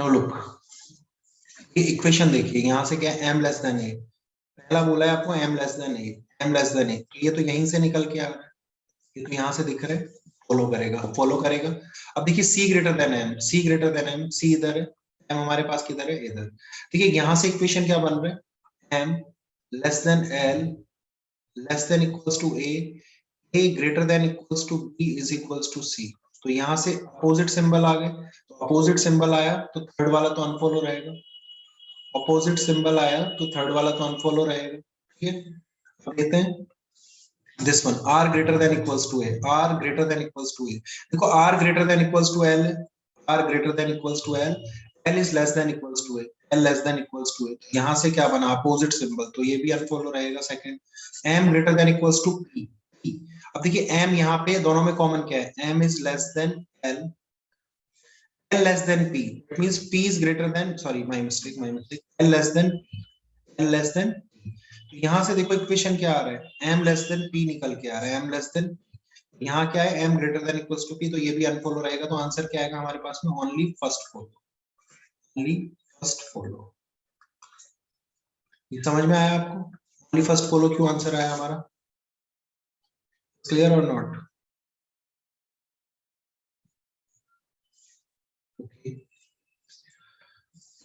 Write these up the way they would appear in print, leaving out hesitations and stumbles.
No look, ये equation देखिए, यहाँ से क्या है, m लेस देन ए, पहला बोला है आपको m लेस देन ए, m लेस देन ए, तो ये तो यहीं से निकल के आ रहा है, ये तो यहाँ से दिख रहा है, फॉलो करेगा, फॉलो करेगा। अब देखिए c greater than m, c greater than m, c इधर है, m हमारे पास किधर है, इधर। देखिए यहाँ से इक्वेशन क्या बन रहा है, m less than l less than equals to a greater than equals to b is equals to c। तो यहाँ से अपोजिट सिंबल आ गए, तो अपोजिट सिंबल आया तो थर्ड वाला तो अनफॉलो रहेगा, अपोजिट सिंबल आया तो थर्ड वाला तो अनफॉलो रहेगा। ठीक है, अब लेते हैं this one, r greater than equals to a, r greater than equals to a। देखो r greater than equals to l है, r greater than equals to l, l is less than equals to a, l less than equals to a। तो यहाँ से क्या बना, opposite symbol, तो ये भी अनफॉलो रहेगा second. m greater than equals to p, अब देखिए m यहाँ पे दोनों में कॉमन क्या है, m is less than l, l less than p, it means p is greater than, sorry my mistake, l less than, l less than p। तो यहाँ से देखो इक्वेशन क्या आ रहा है, m less than p निकल के आ रहा है, m less than, यहाँ क्या है, m greater than equals to p, तो ये भी अनफॉलो रहेगा। तो आंसर क्या आएगा हमारे पास में, only first follow, only first follow. ये समझ में आया आपको, ओनली फर्स्ट फॉलो क्यों आंसर आया हमारा, क्लियर और नॉट?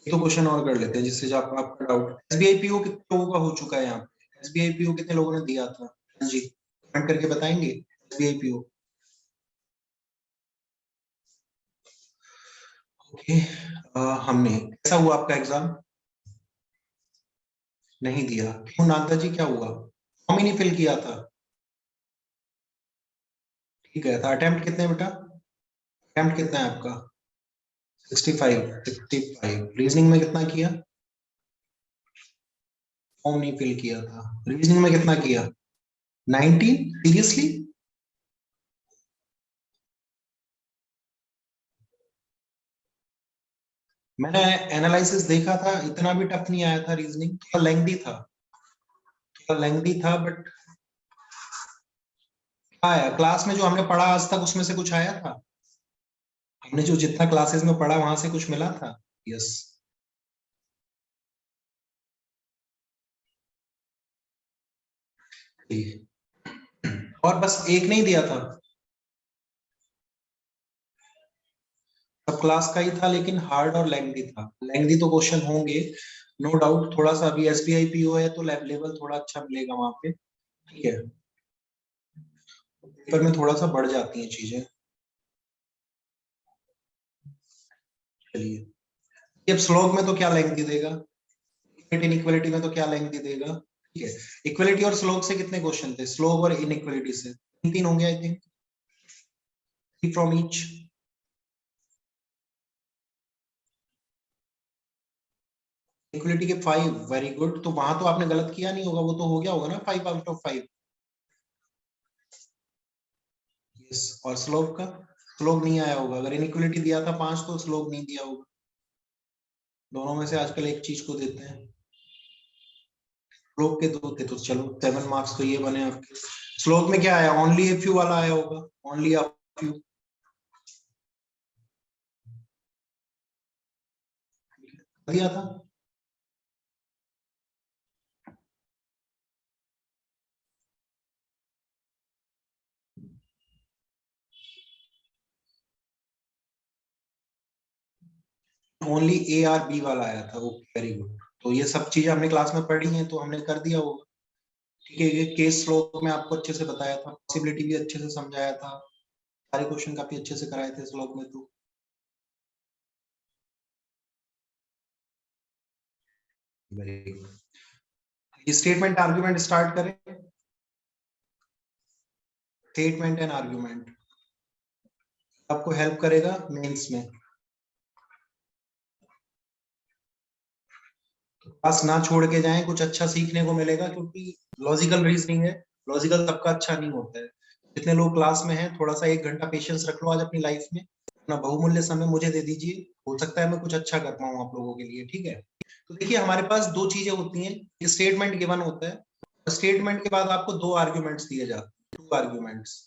तो क्वेश्चन और कर लेते हैं जिससे जो आपका डाउट, एसबीआई पीओ कितने लोगों का हो चुका है यहाँ पे, एसबीआई पीओ कितने लोगों ने दिया था, हाँ जी कमेंट करके बताएंगे एसबीआई पीओ। ओके, हमने, कैसा हुआ आपका एग्जाम, नहीं दिया क्यों नागदा जी, क्या हुआ, फॉर्म ही नहीं फिल किया था? ठीक है, था अटेम्प्ट कितने बेटा, अटेम्प्ट कितना है आपका, 65 रीजनिंग में कितना किया, फॉर्म नहीं फिल किया था, रीजनिंग में कितना किया, 19, सीरियसली? मैंने एनालिसिस देखा था, इतना भी टफ नहीं आया था, रीजनिंग थोड़ा लेंथी था, थोड़ा लेंथी था, बट आया क्लास में जो हमने पढ़ा आज तक उसमें से कुछ आया था, हमने जो जितना क्लासेस में पढ़ा वहां से कुछ मिला था? यस। और बस एक नहीं दिया था, सब क्लास का ही था, लेकिन हार्ड और लेंथी था, लेंथी तो क्वेश्चन होंगे नो डाउट, थोड़ा सा अभी एसबीआई पीओ है तो लेवल थोड़ा अच्छा मिलेगा वहां पे, ठीक है, पेपर में थोड़ा सा बढ़ जाती हैं चीजें। चलिए, अब श्लोक में तो क्या लेंथी देगा, इनइक्वालिटी में तो क्या लेंथी देगा, ठीक है, इक्वलिटी और श्लोक से कितने क्वेश्चन थे, श्लोक और इनइक्वालिटी से तीन तीन होंगे I think, three from each. Equality के 5, वेरी गुड, तो वहां तो आपने गलत किया नहीं होगा, वो तो हो गया होगा ना 5 आउट ऑफ 5। यस, और स्लोप का, स्लोप नहीं आया होगा, अगर इनइक्वलिटी दिया था 5 तो स्लोप नहीं दिया होगा, दोनों में से आजकल एक चीज को देते हैं, स्लोप के दो थे तो चलो 7 मार्क्स तो ये बने आपके। स्लोप में क्या आया, ओनली ए फ्यू वाला आया होगा, ओनली अ फ्यू, दिया था। ओनली ए आर बी वाला आया था, वो वेरी गुड, तो ये सब चीजें हमने क्लास में पढ़ी हैं तो हमने कर दिया होगा। ठीक है, ये केस स्लोप में आपको अच्छे से बताया था, पॉसिबिलिटी भी अच्छे से समझाया था, सारे क्वेश्चन काफी अच्छे से कराए थे स्लोप में तो। Very good, statement argument start करें, स्टेटमेंट एंड आर्गुमेंट आपको हेल्प करेगा मेंस में, क्लास ना छोड़ के जाएं, कुछ अच्छा सीखने को मिलेगा, क्योंकि लॉजिकल रीजनिंग है, लॉजिकल सबका अच्छा नहीं होता है। जितने लोग क्लास में हैं थोड़ा सा 1 घंटा पेशेंस रख लो आज अपनी लाइफ में, अपना बहुमूल्य समय मुझे दे दीजिए, हो सकता है मैं कुछ अच्छा कर पाऊँ आप लोगों के लिए, ठीक है। तो देखिए हमारे पास दो चीजें होती हैं, स्टेटमेंट गिवन होता है, और स्टेटमेंट के बाद आपको 2 आर्ग्यूमेंट्स दिए जाते हैं, 2 आर्ग्यूमेंट्स,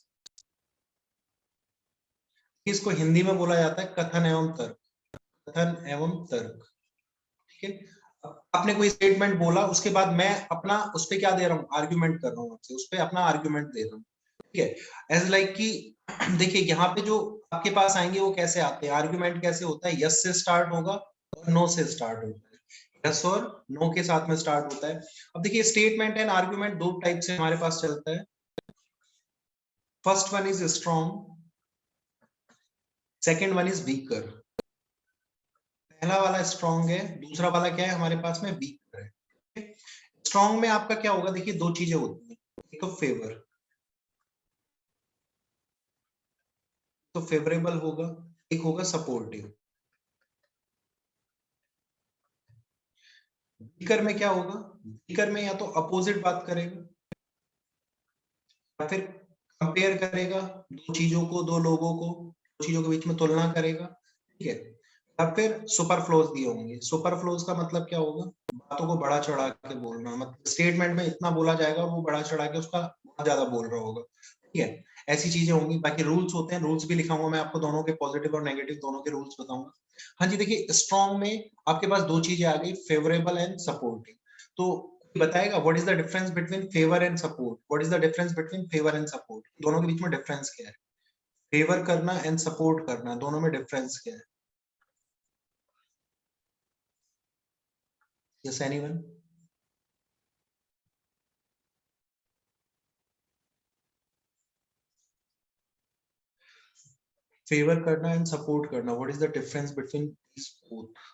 इसको हिंदी में बोला जाता है कथन एवं तर्क, कथन एवं तर्क। ठीक है, आपने कोई स्टेटमेंट बोला, उसके बाद मैं अपना उस पे क्या दे रहा हूँ, आर्ग्यूमेंट कर रहा हूँ आपसे, उस पे अपना आर्ग्यूमेंट दे रहा हूँ। ठीक है, एज लाइक कि देखिए यहाँ पे जो आपके पास आएंगे वो कैसे आते हैं, आर्ग्यूमेंट कैसे होता है, यस से स्टार्ट होगा और नो से स्टार्ट होता है, यस और नो के साथ में स्टार्ट होता है। अब देखिए स्टेटमेंट एंड आर्ग्यूमेंट दो टाइप से हमारे पास चलता है। First one is strong, second one is weaker. पहला वाला स्ट्रॉन्ग है, दूसरा वाला क्या है हमारे पास में, वीकर है। स्ट्रॉन्ग में आपका क्या होगा, देखिए दो चीजें होती हैं, एक तो फेवर, तो फेवरेबल होगा, एक होगा सपोर्टिव। वीकर में क्या होगा, वीकर में या तो अपोजिट बात करेगा या फिर कंपेयर करेगा दो चीजों को, दो लोगों को, दो चीजों के बीच में तुलना करेगा। ठीक है, या फिर सुपर फ्लोज दिए होंगे। सुपर फ्लोज का मतलब क्या होगा, बातों को बढ़ा चढ़ा के बोलना, मतलब स्टेटमेंट में इतना बोला जाएगा और वो बढ़ा चढ़ा के उसका बहुत ज्यादा बोल रहा होगा। ठीक है, ऐसी चीजें होंगी। बाकी रूल्स होते हैं, रूल्स भी लिखाऊंगा मैं आपको, दोनों के पॉजिटिव और नेगेटिव दोनों के रूल्स बताऊंगा। हाँ जी, देखिए स्ट्रॉन्ग में आपके पास दो चीजें आ गई, फेवरेबल एंड सपोर्टिव। तो बताएगा what is the difference between favour and support, what is the difference between favour and support, दोनों के बीच में डिफरेंस क्या है, फेवर करना एंड सपोर्ट करना, दोनों में डिफरेंस क्या है। Yes anyone? फेवर करना एंड सपोर्ट करना, what is the difference between these both?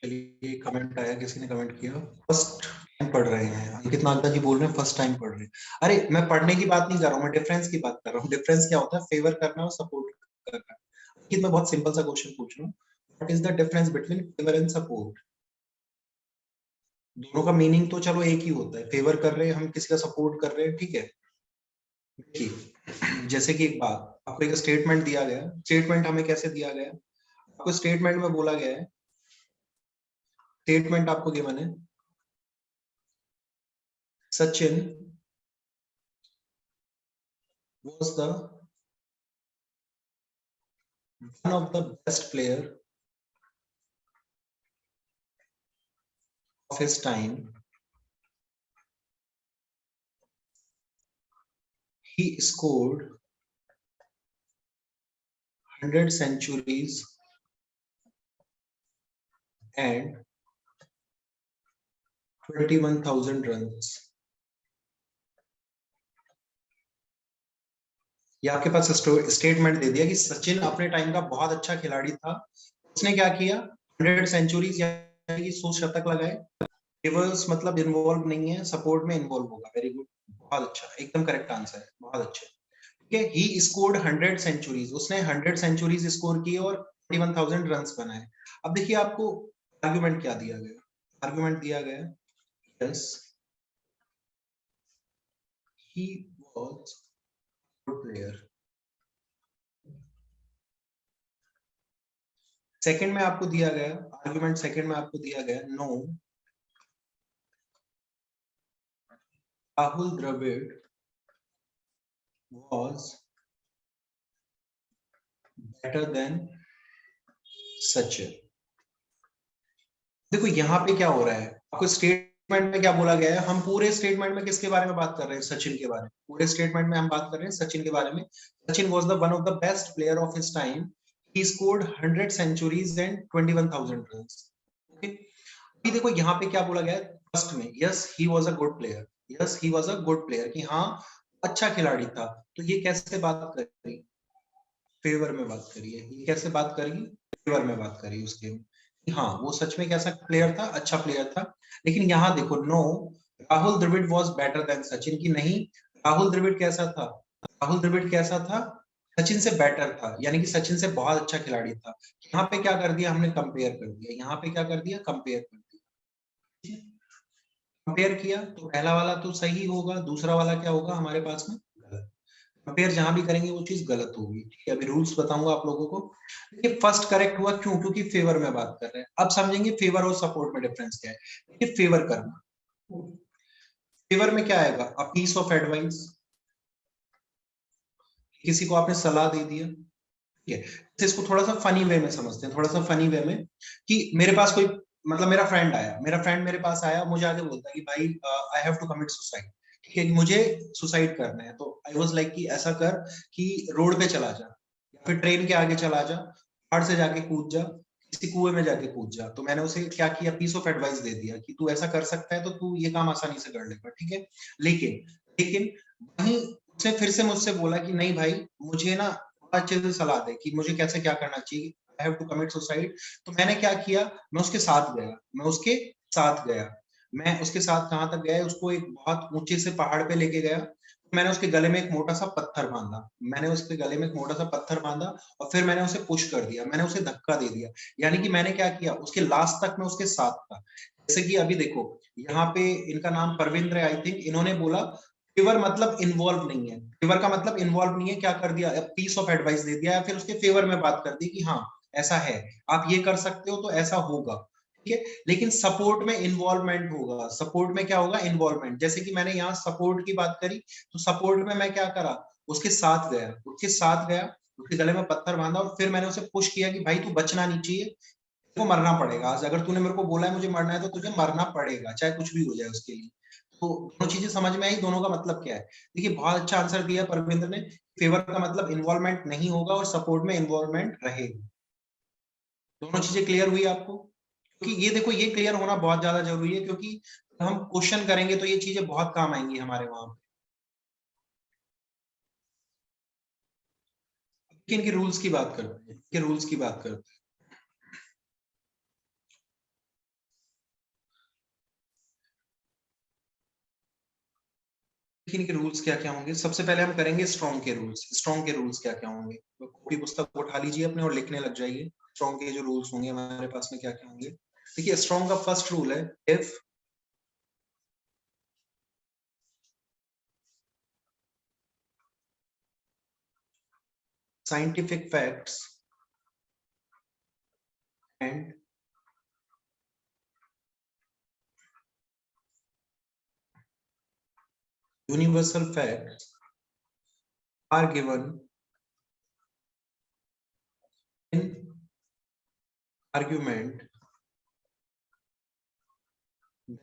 चलिए कमेंट आया, किसी ने कमेंट किया, फर्स्ट टाइम पढ़ रहे हैं अंकित नागदा जी, बोल रहे हैं फर्स्ट टाइम पढ़ रहे हैं। अरे मैं पढ़ने की बात नहीं कर रहा हूँ, मैं डिफरेंस की बात कर रहा हूँ। डिफरेंस क्या होता है, फेवर करना और सपोर्ट करना। अंकित मैं बहुत सिंपल सा क्वेश्चन पूछ रहा हूँ, what is the difference between favour and support? दोनों का मीनिंग तो चलो एक ही होता है, फेवर कर रहे हैं हम, किसी का सपोर्ट कर रहे हैं। ठीक है, देखिए जैसे कि एक बात, आपको एक स्टेटमेंट दिया गया, स्टेटमेंट हमें कैसे दिया गया, आपको स्टेटमेंट में बोला गया है, स्टेटमेंट आपको गिवन है, Sachin was the one of the best player of his time. He scored 100 centuries and 21,000 runs. ये आपके पास स्टेटमेंट दे दिया कि सचिन अपने टाइम का बहुत अच्छा खिलाड़ी था, उसने क्या किया, 100 सेंचुरीज यानी कि 100 शतक लगाए। रिवर्स मतलब इन्वॉल्व नहीं है, सपोर्ट में इन्वॉल्व होगा। वेरी गुड, बहुत अच्छा, एकदम करेक्ट आंसर है, बहुत अच्छा। ठीक है, ही स्कोर्ड 100 सेंचुरीज, उसने 100 सेंचुरीज स्कोर की और 21,000 रन्स बनाए। अब देखिए आपको आर्गुमेंट क्या दिया गया, आर्गुमेंट दिया गया yes he was good player. Second में आपको दिया गया आर्गुमेंट, सेकंड में आपको दिया गया no, Rahul Dravid was better than Sachin. देखो यहाँ पे क्या हो रहा है, आपको स्टेटमेंट में क्या बोला गया है, हम पूरे स्टेटमेंट में किसके बारे में बात कर रहे हैं, सचिन के बारे में। पूरे स्टेटमेंट में हम बात कर रहे हैं सचिन के बारे में। Sachin was the one of the best player of his time, he scored 100 centuries and 21,000 runs. Okay, अभी देखो यहाँ पे क्या बोला गया है फर्स्ट में, yes he was a good player, yes he was a good player, कि हाँ अच्छा खिलाड़ी था। तो ये कैसे बात करी, फेवर में बात करी है, ये कैसे बात करी, फेवर में बात करी उसके, हाँ वो सच में कैसा प्लेयर था, अच्छा प्लेयर था। लेकिन यहाँ देखो no, Rahul Dravid was better than Sachin, की नहीं, राहुल द्रविड़ कैसा था, राहुल द्रविड़ कैसा था, सचिन से बेटर था, यानी कि सचिन से बहुत अच्छा खिलाड़ी था। यहाँ पे क्या कर दिया हमने, कंपेयर कर दिया, यहाँ पे क्या कर दिया, कंपेयर कर दिया। कंपेयर किया तो पहला वाला तो सही होगा, दूसरा वाला क्या होगा हमारे पास में गलत। कंपेयर जहां भी करेंगे वो चीज गलत होगी। ठीक है, अभी रूल्स बताऊंगा आप लोगों को। देखिए फर्स्ट करेक्ट हुआ, क्यों? क्योंकि फेवर में बात कर रहे हैं। अब समझेंगे फेवर और सपोर्ट में डिफरेंस क्या है। देखिए फेवर करना, फेवर में क्या आएगा? अ पीस ऑफ एडवाइस, किसी को आपने सलाह दे दिया। ठीक है, तो इसको थोड़ा सा फनी वे में समझते हैं, थोड़ा सा फनी वे में, कि मेरे पास कोई, मतलब मेरा फ्रेंड आया, मेरा फ्रेंड मेरे पास आया, मुझे आगे बोलता है कि भाई I have to commit suicide. ठीक है, कि मुझे सुसाइड करना है। तो आई वाज लाइक कि ऐसा कर कि रोड पे चला जा, या फिर ट्रेन के आगे चला जा, पहाड़ से जाके कूद जा, किसी कुएं में जाके कूद जा। तो मैंने उसे क्या किया? पीस ऑफ एडवाइस दे दिया कि तू ऐसा कर सकता है, तो तू ये काम आसानी से कर लेगा। ठीक है, लेकिन लेकिन वहीं उसने फिर से मुझसे बोला कि नहीं भाई, मुझे ना अच्छे से सलाह दे कि मुझे कैसे क्या करना चाहिए, I have to commit suicide. तो मैंने क्या किया? मैं उसके साथ गया, मैं उसके साथ गया। मैं उसके साथ कहाँ तक गया? उसको एक बहुत ऊंचे से पहाड़ पे लेके गया। मैंने उसके गले में एक मोटा सा पत्थर बांधा, मैंने उसके गले में एक मोटा सा पत्थर बांधा, और फिर मैंने उसे पुश कर दिया, मैंने उसे धक्का दे दिया। यानी कि मैंने क्या किया? उसके लास्ट तक मैं उसके साथ था। जैसे कि अभी देखो, यहाँ पे इनका नाम परविंद्र है आई थिंक, इन्होंने बोला फेवर मतलब इन्वॉल्व नहीं है। फेवर का मतलब इन्वॉल्व नहीं है, क्या कर दिया? पीस ऑफ एडवाइस दे दिया, या फिर उसके फेवर में बात कर दी कि हाँ ऐसा है, आप ये कर सकते हो तो ऐसा होगा। ठीक है, लेकिन सपोर्ट में इन्वॉल्वमेंट होगा। सपोर्ट में क्या होगा? इन्वॉल्वमेंट। जैसे कि मैंने यहाँ सपोर्ट की बात करी, तो सपोर्ट में मैं क्या करा? उसके साथ गया, उसके साथ गया, उसके गले में पत्थर बांधा, और फिर मैंने उसे पुश किया कि भाई तू बचना नहीं चाहिए, तेरे को मरना पड़ेगा आज। अगर तूने मेरे को बोला है मुझे मरना है, तो तुझे मरना पड़ेगा, चाहे कुछ भी हो जाए उसके लिए। तो दोनों चीजें समझ में आई, दोनों का मतलब क्या है। देखिए बहुत अच्छा आंसर दिया परविंदर ने। फेवर का मतलब इन्वॉल्वमेंट नहीं होगा, और सपोर्ट में इन्वॉल्वमेंट रहेगा। दोनों चीजें क्लियर हुई आपको? क्योंकि ये देखो, ये क्लियर होना बहुत ज्यादा जरूरी है, क्योंकि हम क्वेश्चन करेंगे तो ये चीजें बहुत काम आएंगी हमारे वहां पे। इनके रूल्स की बात करते हैं, इनके रूल्स की बात करते हैं। इनके रूल्स क्या क्या होंगे? सबसे पहले हम करेंगे स्ट्रॉन्ग के रूल्स। स्ट्रॉन्ग के रूल्स क्या क्या होंगे? तो कॉपी पुस्तक उठा लीजिए अपने और लिखने लग जाइए। स्ट्रॉन्ग के जो रूल्स होंगे हमारे पास में क्या क्या होंगे। देखिए स्ट्रॉन्ग का फर्स्ट रूल है, if scientific facts and universal facts are given in argument,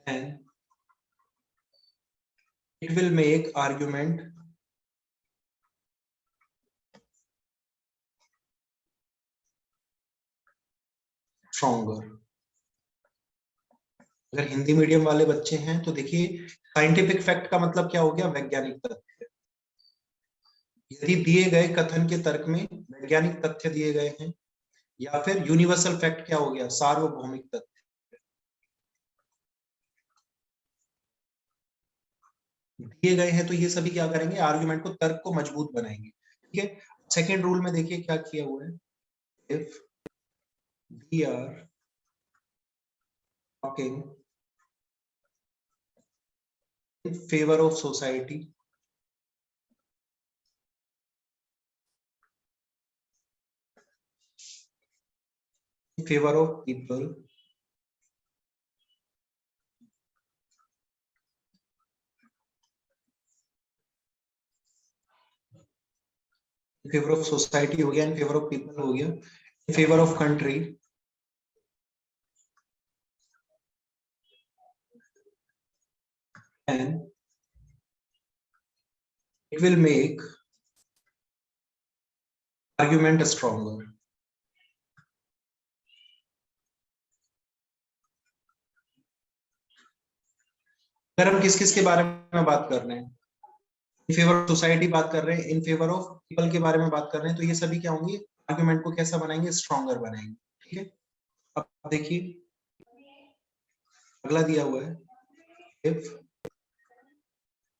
then it will make argument stronger। अगर हिंदी मीडियम वाले बच्चे हैं तो देखिए, साइंटिफिक फैक्ट का मतलब क्या हो गया? वैज्ञानिक तथ्य। यदि दिए गए कथन के तर्क में वैज्ञानिक तथ्य दिए गए हैं, या फिर यूनिवर्सल फैक्ट क्या हो गया? सार्वभौमिक तथ्य। दिए गए हैं तो ये सभी क्या करेंगे? आर्गुमेंट को, तर्क को मजबूत बनाएंगे। ठीक है, सेकेंड रूल में देखिए क्या किया हुआ है, if we are talking in favour of society, in favour of people, in favour of society हो गया, इन फेवर ऑफ पीपल हो गया, in favour of country, and it will make argument stronger। अगर हम किस किस के बारे में बात कर रहे हैं, इन फेवर ऑफ सोसाइटी बात कर रहे हैं, इन फेवर ऑफ पीपल के बारे में बात कर रहे हैं, तो ये सभी क्या होंगे? आर्ग्यूमेंट को कैसा बनाएंगे? स्ट्रॉन्गर बनाएंगे। ठीक है, अब देखिए अगला दिया हुआ है, if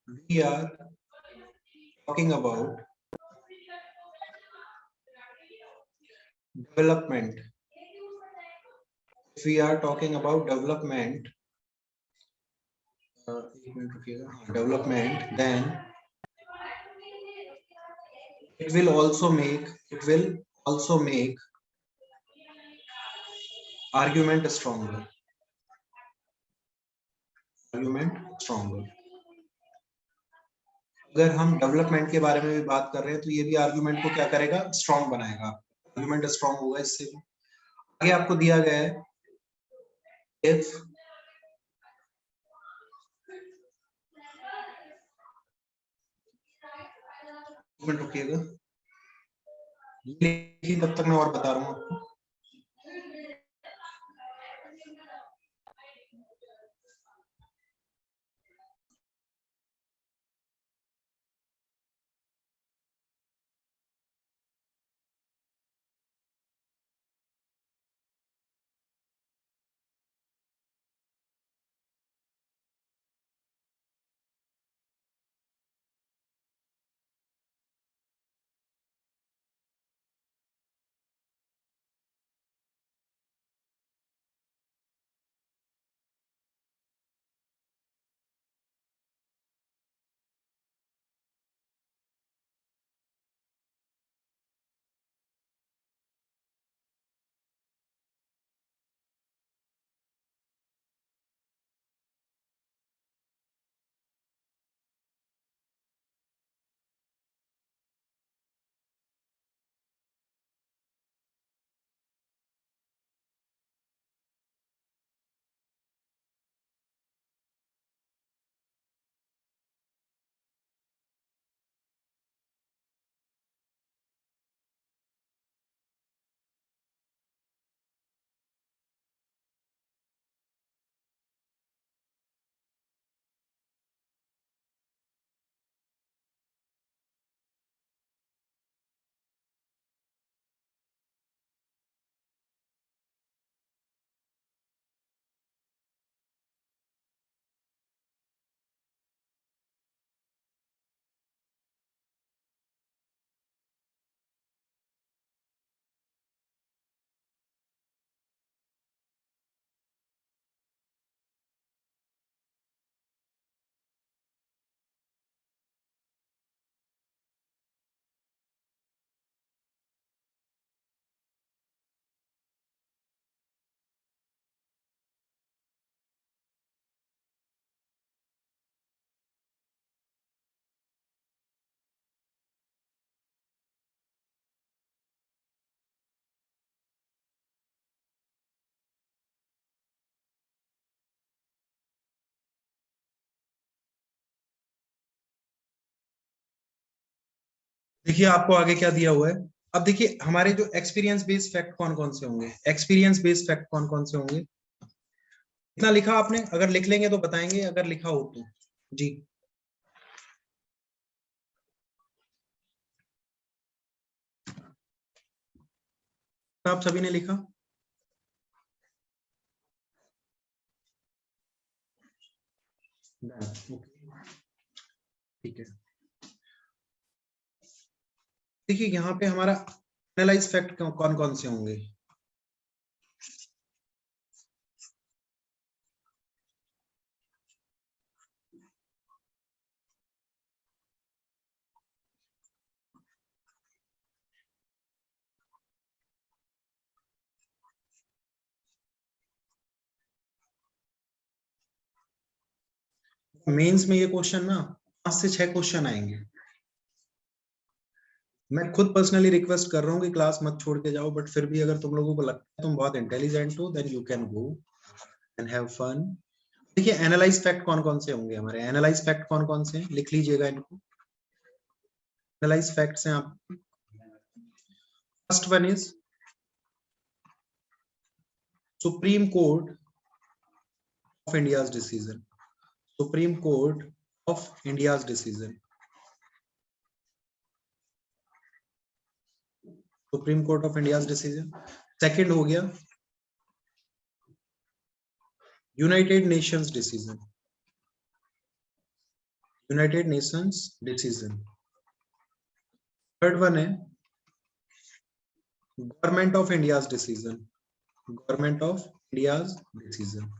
we are talking about development, if we are talking about development एक मिनट रुकिएगा, development, then it will also make argument stronger. अगर हम डेवलपमेंट के बारे में भी बात कर रहे हैं तो ये भी आर्ग्यूमेंट को क्या करेगा, स्ट्रॉन्ग बनाएगा, आर्ग्यूमेंट स्ट्रॉन्ग होगा इससे भी। आगे आपको दिया गया है if मिनट रुकिएगा, ये तब तक मैं और बता रहा हूँ आपको। देखिए आपको आगे क्या दिया हुआ है। अब देखिए हमारे जो एक्सपीरियंस बेस्ड फैक्ट कौन कौन से होंगे, एक्सपीरियंस बेस्ड फैक्ट कौन कौन से होंगे, इतना लिखा आपने, अगर लिख लेंगे तो बताएंगे, अगर लिखा हो तो जी। आप सभी ने लिखा, ठीक है। देखिए यहाँ पे हमारा एनालाइज फैक्ट कौन कौन से होंगे, मेंस में ये क्वेश्चन ना 5 से 6 क्वेश्चन आएंगे। मैं खुद पर्सनली रिक्वेस्ट कर रहा हूँ कि क्लास मत छोड़ के जाओ, बट फिर भी अगर तुम लोगों को लगता है तुम बहुत इंटेलिजेंट हो, then you can go and have fun. देखिए एनालाइज फैक्ट कौन कौन से होंगे हमारे, एनालाइज फैक्ट कौन कौन से हैं, लिख लीजिएगा इनको। एनालाइज फैक्ट्स हैं आप, first one is supreme court of India's decision, supreme court of India's decision, supreme court of India's decision. Second हो गया united nations decision, united nations decision. Third one है government of India's decision, government of India's decision.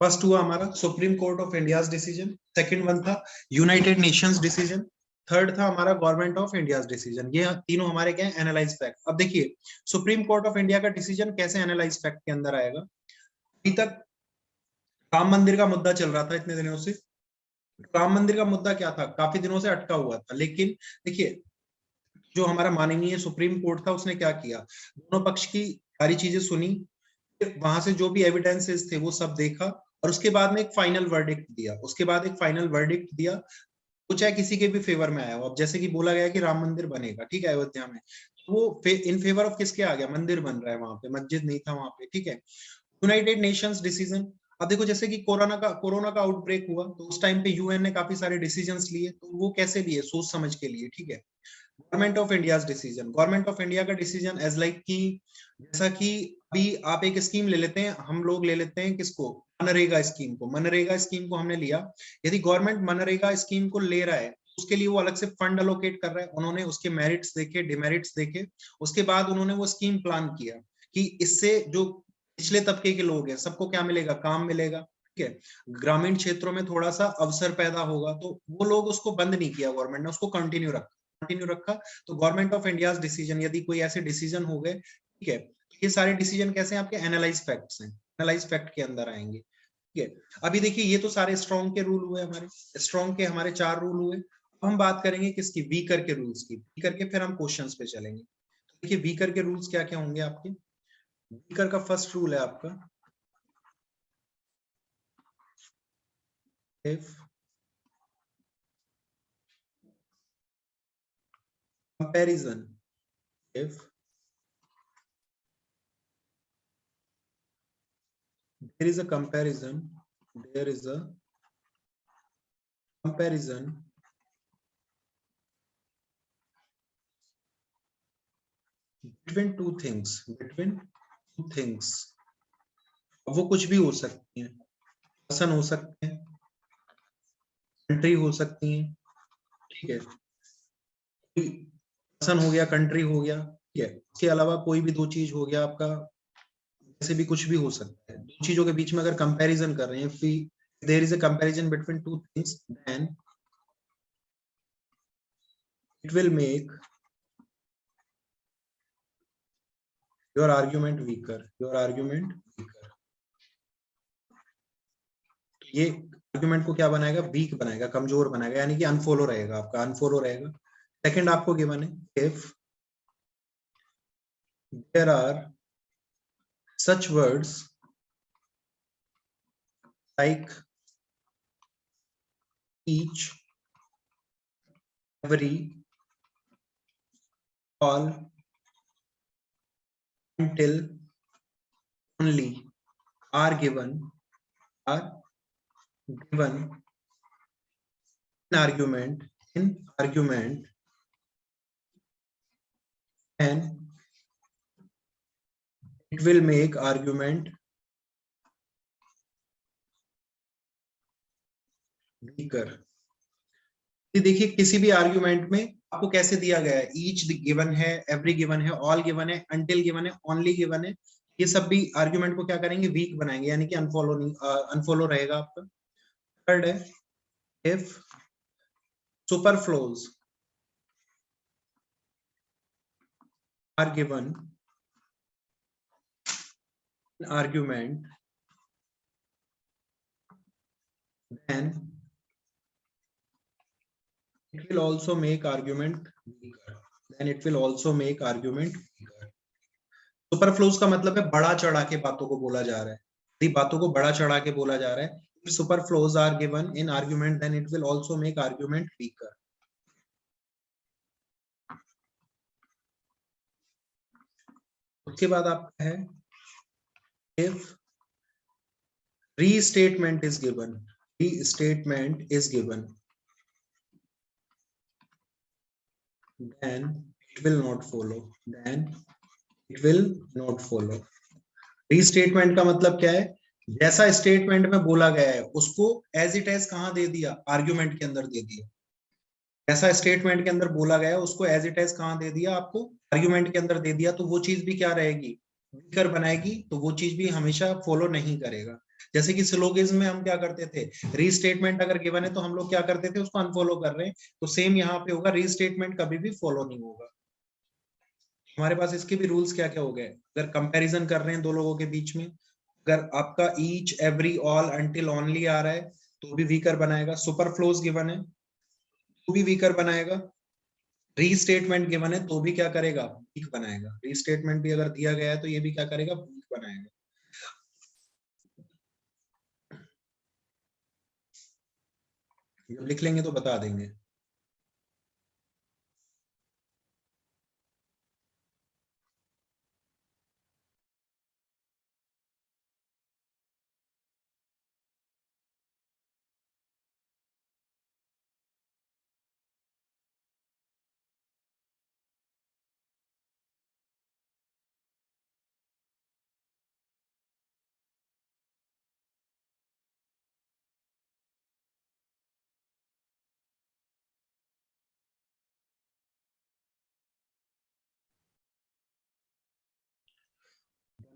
First हुआ हमारा supreme court of India's decision, second one था united nations decision, third था हमारा government of India's decision. ये तीनों हमारे क्या है, एनालाइज फैक्ट। अब देखिए सुप्रीम कोर्ट ऑफ इंडिया का डिसीजन कैसे एनालाइज फैक्ट के अंदर आएगा। अभी तक राम मंदिर का मुद्दा चल रहा था इतने दिनों से। राम मंदिर का मुद्दा क्या था, काफी दिनों से अटका हुआ था, लेकिन देखिए जो हमारा माननीय सुप्रीम कोर्ट था उसने क्या किया, दोनों पक्ष की सारी चीजें सुनी, वहां से जो भी एविडेंसेस थे वो सब देखा और उसके बाद में एक फाइनल वर्डिक्ट दिया। उसके बाद एक फाइनल वर्डिक्ट दिया, वो चाहे किसी के भी फेवर में आया हो। अब जैसे कि बोला गया कि राम मंदिर बनेगा, ठीक है, अयोध्या में, तो वो इन फेवर ऑफ किसके आ गया, मंदिर बन रहा है वहां पे, मस्जिद नहीं था वहां पे, ठीक है। यूनाइटेड नेशंस डिसीजन, अब देखो जैसे कि कोरोना का आउटब्रेक हुआ तो उस टाइम पे यूएन ने काफी सारे डिसीजंस लिए, तो वो कैसे लिए, सोच समझ के लिए, ठीक है। Government of India decision, government of India का डिसीजन एज लाइक कि जैसा कि अभी आप एक स्कीम ले लेते हैं, हम लोग ले लेते हैं किसको, मनरेगा स्कीम को। मनरेगा स्कीम को हमने लिया, यदि गवर्नमेंट मनरेगा स्कीम को ले रहा है उसके लिए वो अलग से फंड अलोकेट कर रहा है, उन्होंने उसके मेरिट्स देखे, डिमेरिट्स देखे, उसके बाद उन्होंने वो स्कीम प्लान किया कि इससे जो पिछले तबके के लोग हैं सबको क्या मिलेगा, काम मिलेगा, ठीक है, ग्रामीण क्षेत्रों में थोड़ा सा अवसर पैदा होगा, तो वो लोग उसको बंद नहीं किया, गवर्नमेंट ने उसको कंटिन्यू रखा। तो गवर्नमेंट ऑफ इंडिया डिसीजन, यदि कोई ऐसे डिसीजन हो गए, ठीक है, तो ये सारे डिसीजन कैसे हैं, आपके एनालाइज फैक्ट्स हैं, एनालाइज फैक्ट के अंदर आएंगे, ठीक है। अभी देखिए ये तो सारे स्ट्रॉन्ग के रूल हुए, हमारे स्ट्रॉन्ग के हमारे 4 रूल हुए। अब हम बात करेंगे किसकी, वीकर के रूल्स की। वीकर के फिर हम क्वेश्चंस पे चलेंगे। तो देखिए वीकर के रूल्स क्या क्या होंगे आपके। वीकर का फर्स्ट रूल है आपका, if comparison, if there is a comparison, there is a comparison between two things, between two things, वो कुछ भी हो सकती है, पर्सन हो सकते हैं, कंट्री हो सकती है, ठीक है, पर्सन हो गया, कंट्री हो गया, ठीक है, उसके अलावा कोई भी दो चीज हो गया आपका, ऐसे भी कुछ भी हो सकता है। दो चीजों के बीच में अगर कंपैरिजन कर रहे हैं, if there is a comparison between two things, then it will make your argument weaker, your argument weaker। तो ये आर्गुमेंट को क्या बनाएगा, वीक बनाएगा, कमजोर बनाएगा, यानी कि अनफॉलो रहेगा, आपका अनफॉलो रहेगा। सेकंड आपको गिवन है, if there are such words like each, every, all, until, only are given in argument and it will make argument weaker। देखिए किसी भी आर्ग्यूमेंट में आपको कैसे दिया गया है, ईच गिवन है, एवरी गिवन है, ऑल गिवन है, अंटिल गिवन है, ओनली गिवन है, ये सब भी आर्ग्यूमेंट को क्या करेंगे, वीक बनाएंगे, यानी कि अनफॉलो रहेगा आपका। थर्ड है, if superfluous are given argument, then it will also make argument weaker, then it will also make argument weaker। सुपरफ्लोज का मतलब है बड़ा चढ़ा के बातों को बोला जा रहा है, यदि बातों को बड़ा चढ़ा के बोला जा रहा है, if superflows are given in argument then it will also make argument weaker। उसके बाद आपका है, if restatement is given, restatement is given, then it will not follow, then it will not follow। Restatement का मतलब क्या है, जैसा statement में बोला गया है उसको एज इट एज कहां दे दिया, आर्ग्यूमेंट के अंदर दे दिया। जैसा स्टेटमेंट के अंदर बोला गया है उसको एज इट एज कहां दे दिया, आपको आर्ग्यूमेंट के अंदर दे दिया, तो वो चीज भी क्या रहेगी, वीकर बनाएगी तो वो चीज भी हमेशा फॉलो नहीं करेगा। जैसे कि सिलोगिज्म में हम क्या करते थे, रीस्टेटमेंट अगर गिवन है तो हम लोग क्या करते थे, उसको अनफॉलो कर रहे हैं, तो सेम यहाँ पे होगा, रीस्टेटमेंट कभी भी फॉलो नहीं होगा। हमारे पास इसके भी रूल्स क्या क्या हो गए, अगर कंपैरिजन कर रहे हैं दो लोगों के बीच में, अगर आपका each, every, all, until, only आ रहा है तो भी वीकर बनाएगा, सुपरफ्लोज गिवन है तो भी वीकर बनाएगा, रीस्टेटमेंट गिवन है तो भी क्या करेगा, वीक बनाएगा। रीस्टेटमेंट भी अगर दिया गया है तो ये भी क्या करेगा, वीक बनाएगा। जब लिख लेंगे तो बता देंगे।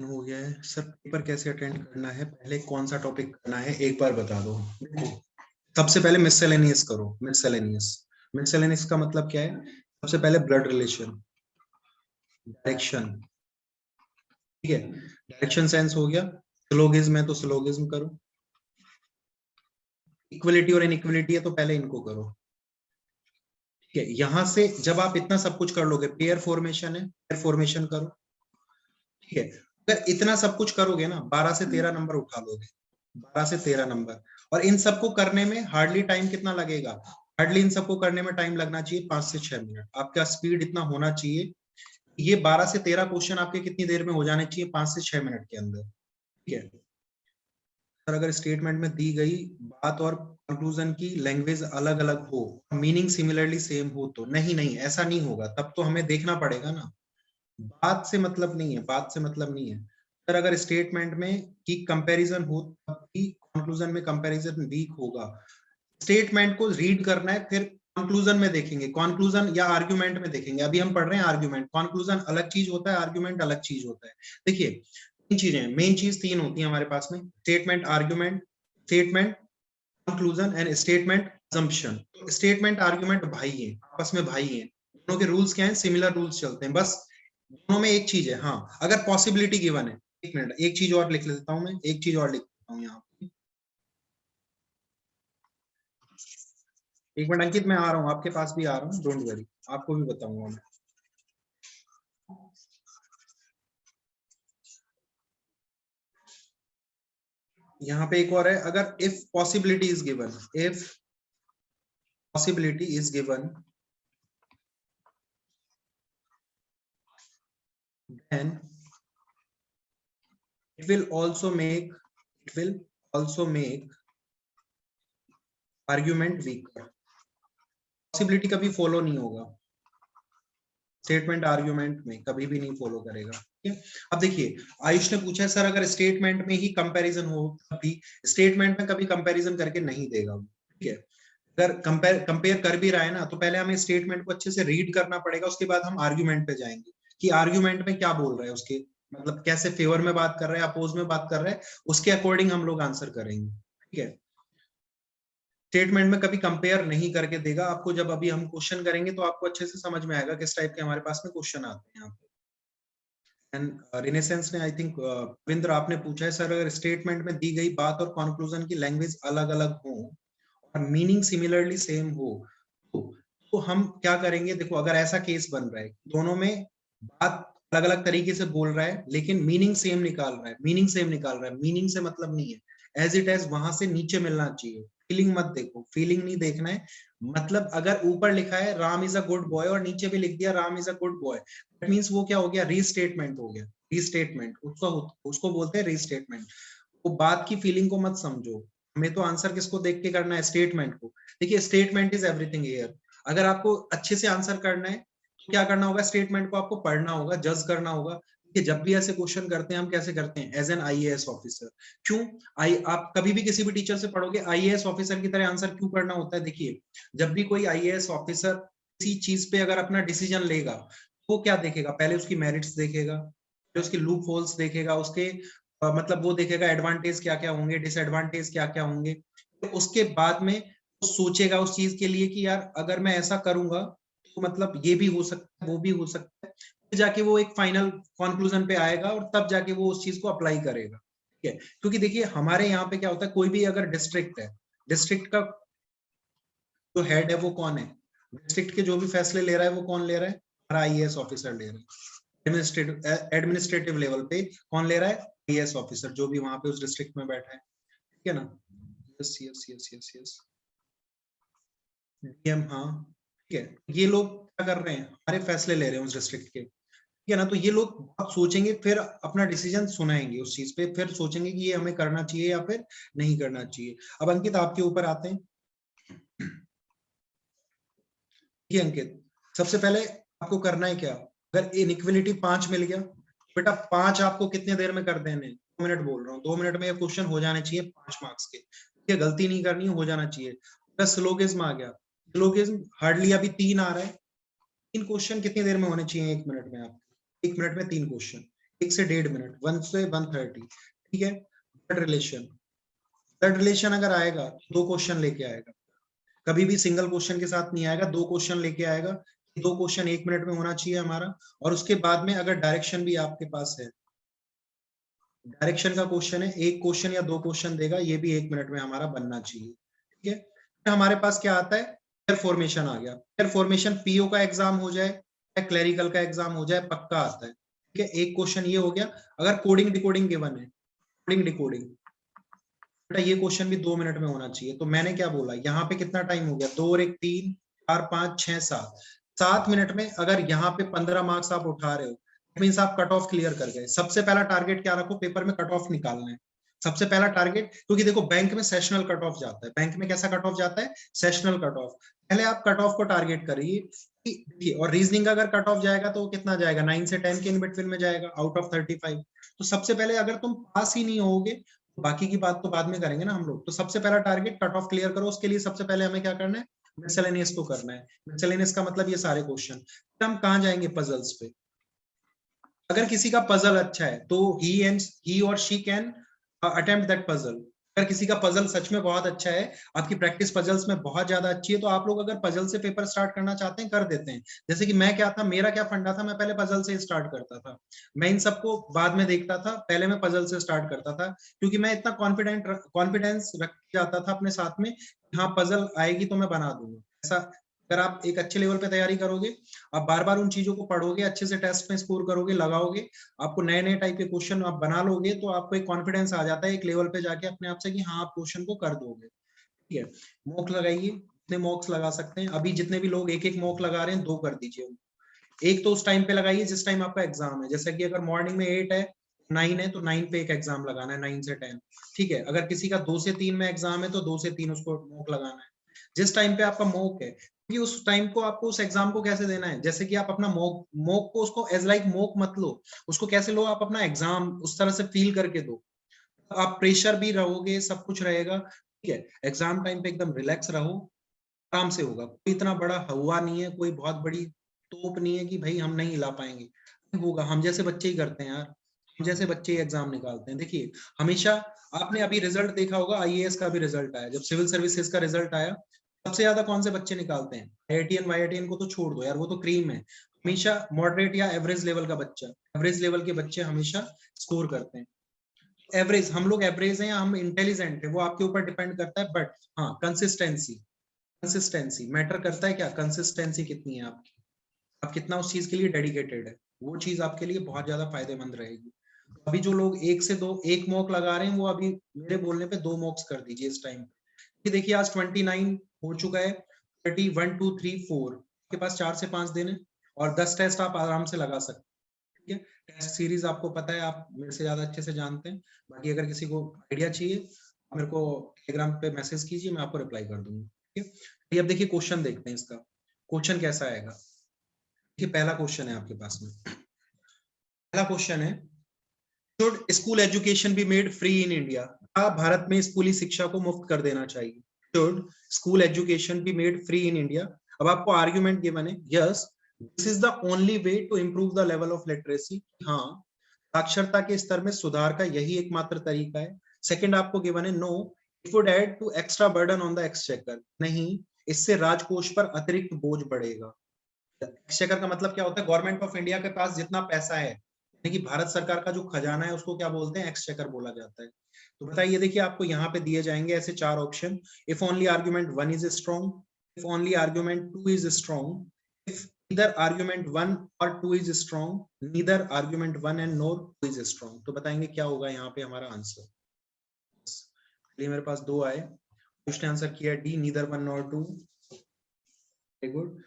हो गया है सर, पेपर कैसे अटेंड करना है, पहले कौन सा टॉपिक करना है एक बार बता दो। सबसे पहले मिससेलेनियस करो, मिससेलेनियस। मिससेलेनियस का मतलब क्या है, सबसे पहले ब्लड रिलेशन, डायरेक्शन, ठीक है, डायरेक्शन सेंस हो गया। सिलोगिज्म है तो सिलोगिज्म करो, इक्वलिटी और इनइक्वलिटी है तो पहले इनको करो, ठीक है। यहां से जब आप इतना सब कुछ कर लोगे, पेयर फॉर्मेशन है, पेयर फॉर्मेशन करो, ठीक है। अगर इतना सब कुछ करोगे ना, 12 से 13 नंबर उठा लोगे, 12 से 13 नंबर। और इन सबको करने में हार्डली टाइम कितना लगेगा, हार्डली इन सबको करने में टाइम लगना चाहिए 5 से 6 मिनट। आपका स्पीड इतना होना चाहिए, ये 12 से 13 क्वेश्चन आपके कितनी देर में हो जाने चाहिए, 5 से 6 मिनट के अंदर, ठीक है। और अगर स्टेटमेंट में दी गई बात और कंक्लूजन की लैंग्वेज अलग अलग हो, मीनिंग सिमिलरली सेम हो, तो नहीं नहीं ऐसा नहीं होगा, तब तो हमें देखना पड़ेगा ना। बात से मतलब नहीं है, बात से मतलब नहीं है। पर अगर स्टेटमेंट में की कंपैरिजन हो तब भी कंक्लूजन में कंपैरिजन वीक होगा। स्टेटमेंट को रीड करना है, फिर कंक्लूजन में देखेंगे, कंक्लूजन या आर्ग्यूमेंट में देखेंगे। अभी हम पढ़ रहे हैं आर्ग्यूमेंट, कंक्लूजन अलग चीज होता है, आर्ग्यूमेंट अलग चीज होता है। देखिए तीन चीजें, मेन चीज तीन होती है हमारे पास में, statement, argument, statement conclusion and statement assumption. तो स्टेटमेंट आर्ग्यूमेंट भाई है, आपस में भाई है, दोनों के रूल्स क्या है, सिमिलर रूल्स चलते हैं, बस दोनों में एक चीज है, हाँ अगर पॉसिबिलिटी गिवन है। एक मिनट, एक चीज और लिख लेता हूं मैं, एक चीज और लिख लेता हूँ यहाँ पे। एक मिनट अंकित, मैं आ रहा हूँ आपके पास भी आ रहा हूँ, डोंट वरी, आपको भी बताऊंगा मैं। यहाँ पे एक और है, अगर if possibility is given, if possibility is given then it will also make, it will also make argument weaker। Possibility कभी फॉलो नहीं होगा, स्टेटमेंट आर्ग्यूमेंट में कभी भी नहीं फॉलो करेगा, ठीक है। अब देखिए आयुष ने पूछा है सर अगर स्टेटमेंट में ही कंपैरिजन हो तब भी, स्टेटमेंट में कभी कंपैरिजन करके नहीं देगा, ठीक है। अगर कंपेयर कंपेयर कर भी रहा है ना, तो पहले हमें स्टेटमेंट को अच्छे से रीड करना पड़ेगा, उसके बाद हम आर्ग्यूमेंट पे जाएंगे कि आर्ग्यूमेंट में क्या बोल रहा है, उसके मतलब कैसे फेवर में बात कर रहा है, अपोज में बात कर रहा है, उसके अकॉर्डिंग हम लोग आंसर करेंगे, ठीक है। स्टेटमेंट में कभी कंपेयर नहीं करके देगा आपको, जब अभी हम क्वेश्चन करेंगे तो आपको अच्छे से समझ में आएगा किस टाइप के हमारे पास में क्वेश्चन आते हैं यहाँ पे। एंड रिनेसेंस ने आई थिंक रविंद्र आपने पूछा है सर अगर स्टेटमेंट में दी गई बात और कंक्लूजन की लैंग्वेज अलग अलग हो और मीनिंग सिमिलरली सेम हो तो, तो हम क्या करेंगे। देखो अगर ऐसा केस बन रहा है, दोनों में बात अलग अलग तरीके से बोल रहा है लेकिन मीनिंग सेम निकाल रहा है, मीनिंग सेम निकाल रहा है, मीनिंग से मतलब नहीं है, एज इट एज वहां से नीचे मिलना चाहिए। फीलिंग मत देखो, फीलिंग नहीं देखना है। मतलब अगर ऊपर लिखा है Ram is a good boy और नीचे भी लिख दिया Ram is a good boy, that means वो क्या हो गया, रीस्टेटमेंट हो गया। रीस्टेटमेंट उसको उसको बोलते हैं रीस्टेटमेंट। वो बात की फीलिंग को मत समझो, हमें तो आंसर किसको देख के करना है, स्टेटमेंट को। देखिए स्टेटमेंट इज एवरीथिंग हियर। अगर आपको अच्छे से आंसर करना है तो क्या करना होगा, स्टेटमेंट को आपको पढ़ना होगा, जज करना होगा कि जब भी ऐसे क्वेश्चन करते हैं हम कैसे करते हैं, एज एन आईएएस ऑफिसर। क्यों आप कभी भी किसी भी टीचर से पढ़ोगे आईएएस ऑफिसर की तरह आंसर क्यों करना होता है। देखिए जब भी कोई आईएएस ऑफिसर किसी चीज पे अगर अपना डिसीजन लेगा, वो क्या देखेगा, पहले उसकी मेरिट्स देखेगा, उसकी लूप होल्स देखेगा, उसके मतलब वो देखेगा एडवांटेज क्या क्या होंगे, डिसएडवांटेज क्या क्या होंगे। तो उसके बाद में वो सोचेगा उस चीज के लिए कि यार अगर मैं ऐसा करूंगा तो मतलब ये भी हो सकता है, वो भी हो सकता है, फिर जाके वो एक फाइनल कंक्लूजन पे आएगा और तब जाके वो उस चीज को अप्लाई करेगा। ठीक है, क्योंकि देखिए हमारे यहाँ पे क्या होता है, कोई भी अगर डिस्ट्रिक्ट है, डिस्ट्रिक्ट का जो हेड है वो कौन है, डिस्ट्रिक्ट के जो भी फैसले ले रहा है वो कौन ले रहा है, हमारा आईएएस ऑफिसर ले रहा है। एडमिनिस्ट्रेटिव लेवल पे कौन ले रहा है, आईएएस ऑफिसर, जो भी वहां पे उस डिस्ट्रिक्ट में बैठा है। ठीक है ना, yes yes yes yes yes, DM, हाँ ठीक है। ये लोग क्या कर रहे हैं, हमारे फैसले ले रहे हैं उस डिस्ट्रिक्ट के। ठीक है ना, तो ये लोग बहुत सोचेंगे, फिर अपना डिसीजन सुनाएंगे उस चीज पे, फिर सोचेंगे कि ये हमें करना चाहिए या फिर नहीं करना चाहिए। अब अंकित आपके ऊपर आते हैं। देखिए अंकित, सबसे पहले आपको करना है क्या, अगर इनइक्वलिटी 5 मिल गया, बेटा 5 आपको कितने देर में कर देने, 2 मिनट बोल रहा हूँ, 2 मिनट में ये क्वेश्चन हो जाने चाहिए 5 मार्क्स के। ठीक है, गलती नहीं करनी, हो जाना चाहिए। अगर सिलोगिज्म आ गया, सिलोगिज्म हार्डली अभी 3 आ रहा है, 3 क्वेश्चन कितनी देर में होने चाहिए, 1 मिनट में आप, 1 मिनट में 3 क्वेश्चन, 1 से 1.5 मिनट, 1 से 1:30। ठीक है, ब्लड रिलेशन, ब्लड रिलेशन अगर आएगा 2 क्वेश्चन लेके आएगा, कभी भी सिंगल क्वेश्चन के साथ नहीं आएगा, 2 क्वेश्चन लेके आएगा। 2 क्वेश्चन 1 मिनट में होना चाहिए हमारा। और उसके बाद में अगर डायरेक्शन भी आपके पास है, डायरेक्शन का क्वेश्चन है, 1 क्वेश्चन या 2 क्वेश्चन देगा, ये भी 1 मिनट में हमारा बनना चाहिए। ठीक है, तो हमारे पास क्या आता है, पेयर फॉर्मेशन आ गया। पेयर फॉर्मेशन पीओ का एग्जाम हो जाए या क्लरिकल का एग्जाम हो जाए, पक्का आता है। ठीक है, एक क्वेश्चन ये हो गया। अगर कोडिंग डिकोडिंग गिवन है, कोडिंग डिकोडिंग, बेटा ये क्वेश्चन भी 2 मिनट में होना चाहिए। तो मैंने क्या बोला, यहाँ पे कितना टाइम हो गया, 2 और 1 3, 4 5 6 7, 7 मिनट में अगर यहाँ पे 15 मार्क्स आप उठा रहे हो, मीन्स आप कट ऑफ क्लियर कर गए। सबसे पहला टारगेट क्या रखो, पेपर में कट ऑफ निकालना है, सबसे पहला टारगेट। क्योंकि देखो बैंक में सेशनल कट ऑफ जाता है, बैंक में कैसा कट ऑफ जाता है, सेशनल कट ऑफ। पहले आप कट ऑफ को टारगेट करिए। देखिए, और रीजनिंग का अगर कट ऑफ जाएगा तो कितना जाएगा, 9 से 10 के इन बिटवीन में जाएगा, आउट ऑफ 35। तो सबसे पहले अगर तुम पास ही नहीं होगे, बाकी की बात तो बाद में करेंगे ना हम लोग। तो सबसे पहला टारगेट कट ऑफ क्लियर करो, उसके लिए सबसे पहले हमें क्या करना है, मिसलेनियस को करना है। मिसलेनियस का मतलब ये सारे क्वेश्चन। हम कहाँ जाएंगे, पजल्स पे। अगर किसी का पजल अच्छा है तो ही और she can attempt that puzzle. अगर किसी का पजल सच में बहुत अच्छा है, आपकी प्रैक्टिस पजल्स में बहुत ज्यादा अच्छी है, तो आप लोग अगर पजल से पेपर स्टार्ट करना चाहते हैं, कर देते हैं। जैसे कि मैं क्या था, मेरा क्या फंडा था, मैं पहले पजल से स्टार्ट करता था। मैं इन सबको बाद में देखता था, पहले मैं पजल से स्टार्ट करता था, क्योंकि मैं इतना कॉन्फिडेंस रख जाता था अपने साथ में, हाँ पजल आएगी तो मैं बना दूंगा। ऐसा अगर आप एक अच्छे लेवल पे तैयारी करोगे, आप बार बार उन चीजों को पढ़ोगे, अच्छे से टेस्ट में स्कोर करोगे, लगाओगे, आपको नए नए टाइप के क्वेश्चन आप बना लोगे, तो आपको एक कॉन्फिडेंस आ जाता है एक लेवल पे जाके अपने आप से कि हाँ आप क्वेश्चन को कर दोगे। ठीक है, मॉक लगाइए, जितने मॉक्स लगा सकते हैं। अभी जितने भी लोग एक एक मॉक लगा रहे हैं, 2 कर दीजिए। एक तो उस टाइम पे लगाइए जिस टाइम आपका एग्जाम है, जैसे कि अगर मॉर्निंग में 8 है, 9 है, तो 9 पे एक एग्जाम लगाना है, 9 से 10। ठीक है, अगर किसी का 2 से 3 में एग्जाम है तो 2 से 3 उसको मॉक लगाना है, जिस टाइम पे आपका मॉक है। कि उस टाइम को आपको उस एग्जाम को कैसे देना है, जैसे कि आप अपना मॉक मॉक को उसको एज लाइक मॉक मत लो, उसको कैसे लो, आप अपना एग्जाम उस तरह से फील करके दो। आप प्रेशर भी रहोगे, सब कुछ रहेगा। ठीक है, एग्जाम टाइम पे एकदम रिलैक्स रहो, आराम से होगा। कोई इतना बड़ा हवा नहीं है, कोई बहुत बड़ी तोप नहीं है कि भाई हम नहीं हिला पाएंगे, होगा। हम जैसे बच्चे ही करते हैं यार, हम जैसे बच्चे ही एग्जाम निकालते हैं। देखिए हमेशा, आपने अभी रिजल्ट देखा होगा, आईएएस का भी रिजल्ट आया, जब सिविल सर्विसेज का रिजल्ट आया, सबसे ज्यादा कौन से बच्चे निकालते हैं, आईआईटीएन वाईआईटीएन को तो छोड़ दो यार, वो तो क्रीम है। हमेशा मॉडरेट या एवरेज लेवल का बच्चा, एवरेज लेवल के बच्चे हमेशा स्कोर करते हैं। एवरेज, हम लोग एवरेज हैं या हम इंटेलिजेंट है, वो आपके ऊपर डिपेंड करता है। बट हाँ, कंसिस्टेंसी, कंसिस्टेंसी मैटर करता है। क्या कंसिस्टेंसी कितनी है आपकी, आप कितना उस चीज के लिए डेडिकेटेड है, वो चीज आपके लिए बहुत ज्यादा फायदेमंद रहेगी। अभी जो लोग 1 से 2 एक मॉक लगा रहे हैं, वो अभी मेरे बोलने पे 2 मॉक्स कर दीजिए इस टाइम। ये देखिए आज 29 हो चुका है, 30 1 2 3 4 के पास 4 से 5 दिन है, और 10 टेस्ट आप आराम से लगा सकते हैं। ठीक है, टेस्ट सीरीज आपको पता है, आप मेरे से ज्यादा अच्छे से जानते हैं। बाकी अगर किसी को आइडिया चाहिए, मेरे को टेलीग्राम पे मैसेज कीजिए, मैं आपको रिप्लाई कर दूंगा। ठीक है, अब देखिए क्वेश्चन देखते हैं इसका, क्वेश्चन कैसा आएगा। देखिए पहला क्वेश्चन है आपके पास में, पहला क्वेश्चन है, should school education be made free in India. क्या भारत में स्कूली शिक्षा को मुफ्त कर देना चाहिए, should school education be made free in India. अब आपको आर्ग्यूमेंट गिवन है, yes this is the only way to improve the level of literacy. हाँ, साक्षरता के स्तर में सुधार का यही एकमात्र तरीका है। सेकंड आपको गिवन है no it would add to extra burden on the exchequer, नहीं इससे राजकोष पर अतिरिक्त बोझ बढ़ेगा। एक्सचेकर का मतलब क्या होता है? गवर्नमेंट ऑफ इंडिया के पास जितना पैसा है, यानी कि भारत सरकार का जो खजाना है उसको क्या बोलते हैं? एक्सचेकर बोला जाता है। तो बताइए, देखिए आपको यहाँ पे दिए जाएंगे ऐसे चार option. If only argument 1 is strong, if only argument 2 is strong, if neither argument 1 or 2 is strong, neither argument 1 and nor 2 is strong, तो बताएंगे क्या होगा यहाँ पे हमारा आंसर। चलिए मेरे पास दो आए, उसने आंसर किया D, neither 1 nor 2। Very good.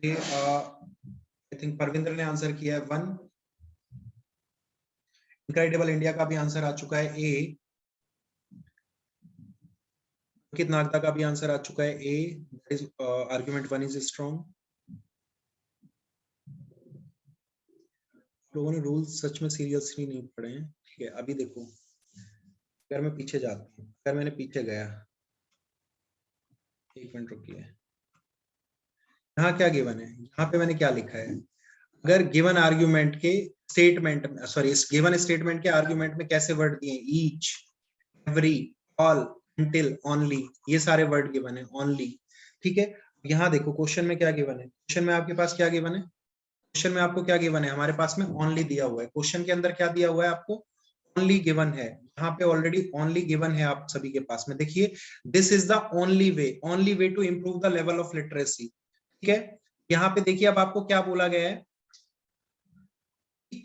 I think Parvinder ने आंसर किया है 1। इनक्रेडिबल इंडिया का भी आंसर आ चुका है ए। अंकित नागदा का भी आंसर आ चुका है ए, आर्गुमेंट 1 इज स्ट्रॉन्ग। लोगों ने रूल्स सच में सीरियसली नहीं पढ़े हैं। ठीक है, अभी देखो, अगर मैं पीछे जाता हूँ, अगर मैंने पीछे गया, एक मिनट रुकिए, यहाँ क्या गिवन है? यहाँ पे मैंने क्या लिखा है? अगर गिवन आर्ग्यूमेंट के स्टेटमेंट, सॉरी गिवन स्टेटमेंट के आर्ग्यूमेंट में कैसे वर्ड दिए? Each, every, all, until, only, ये सारे वर्ड गिवन है। ओनली, ठीक है। यहाँ देखो क्वेश्चन में क्या गिवन है? क्वेश्चन में आपके पास क्या गिवन है? क्वेश्चन में आपको क्या गिवन है? हमारे पास में ओनली दिया हुआ है। क्वेश्चन के अंदर क्या दिया हुआ है आपको? ओनली गिवन है। यहाँ पे ऑलरेडी ओनली गिवन है आप सभी के पास में। देखिए, this is the only way to improve the level of literacy. ठीक है, यहाँ पे देखिए अब आपको क्या बोला गया है?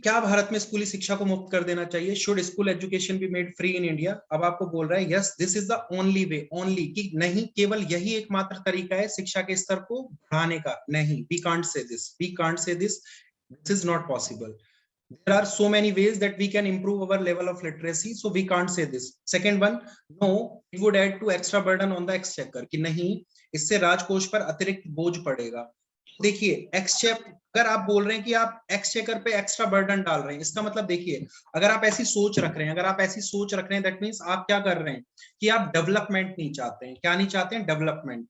क्या भारत में स्कूली शिक्षा को मुफ्त कर देना चाहिए? Should school education be made free in India? अब आपको बोल रहा है yes this is the only way, only, कि नहीं केवल यही एकमात्र तरीका है शिक्षा के स्तर को बढ़ाने का। नहीं, we can't say this, we can't say this, this is not possible. There are so many ways that we can improve our level of literacy, so we can't say this. Second one, no, it would add to extra burden on the exchequer, कि नहीं इससे राजकोष पर अतिरिक्त बोझ पड़ेगा। देखिए एक्सचेक, अगर आप बोल रहे हैं कि आप एक्सचेकर पे एक्स्ट्रा बर्डन डाल रहे हैं, इसका मतलब देखिए, अगर आप ऐसी सोच रख रहे हैं, अगर आप ऐसी सोच रख रहे हैं, दैट मीन्स आप क्या कर रहे हैं कि आप डेवलपमेंट नहीं चाहते हैं। क्या नहीं चाहते हैं? डेवलपमेंट।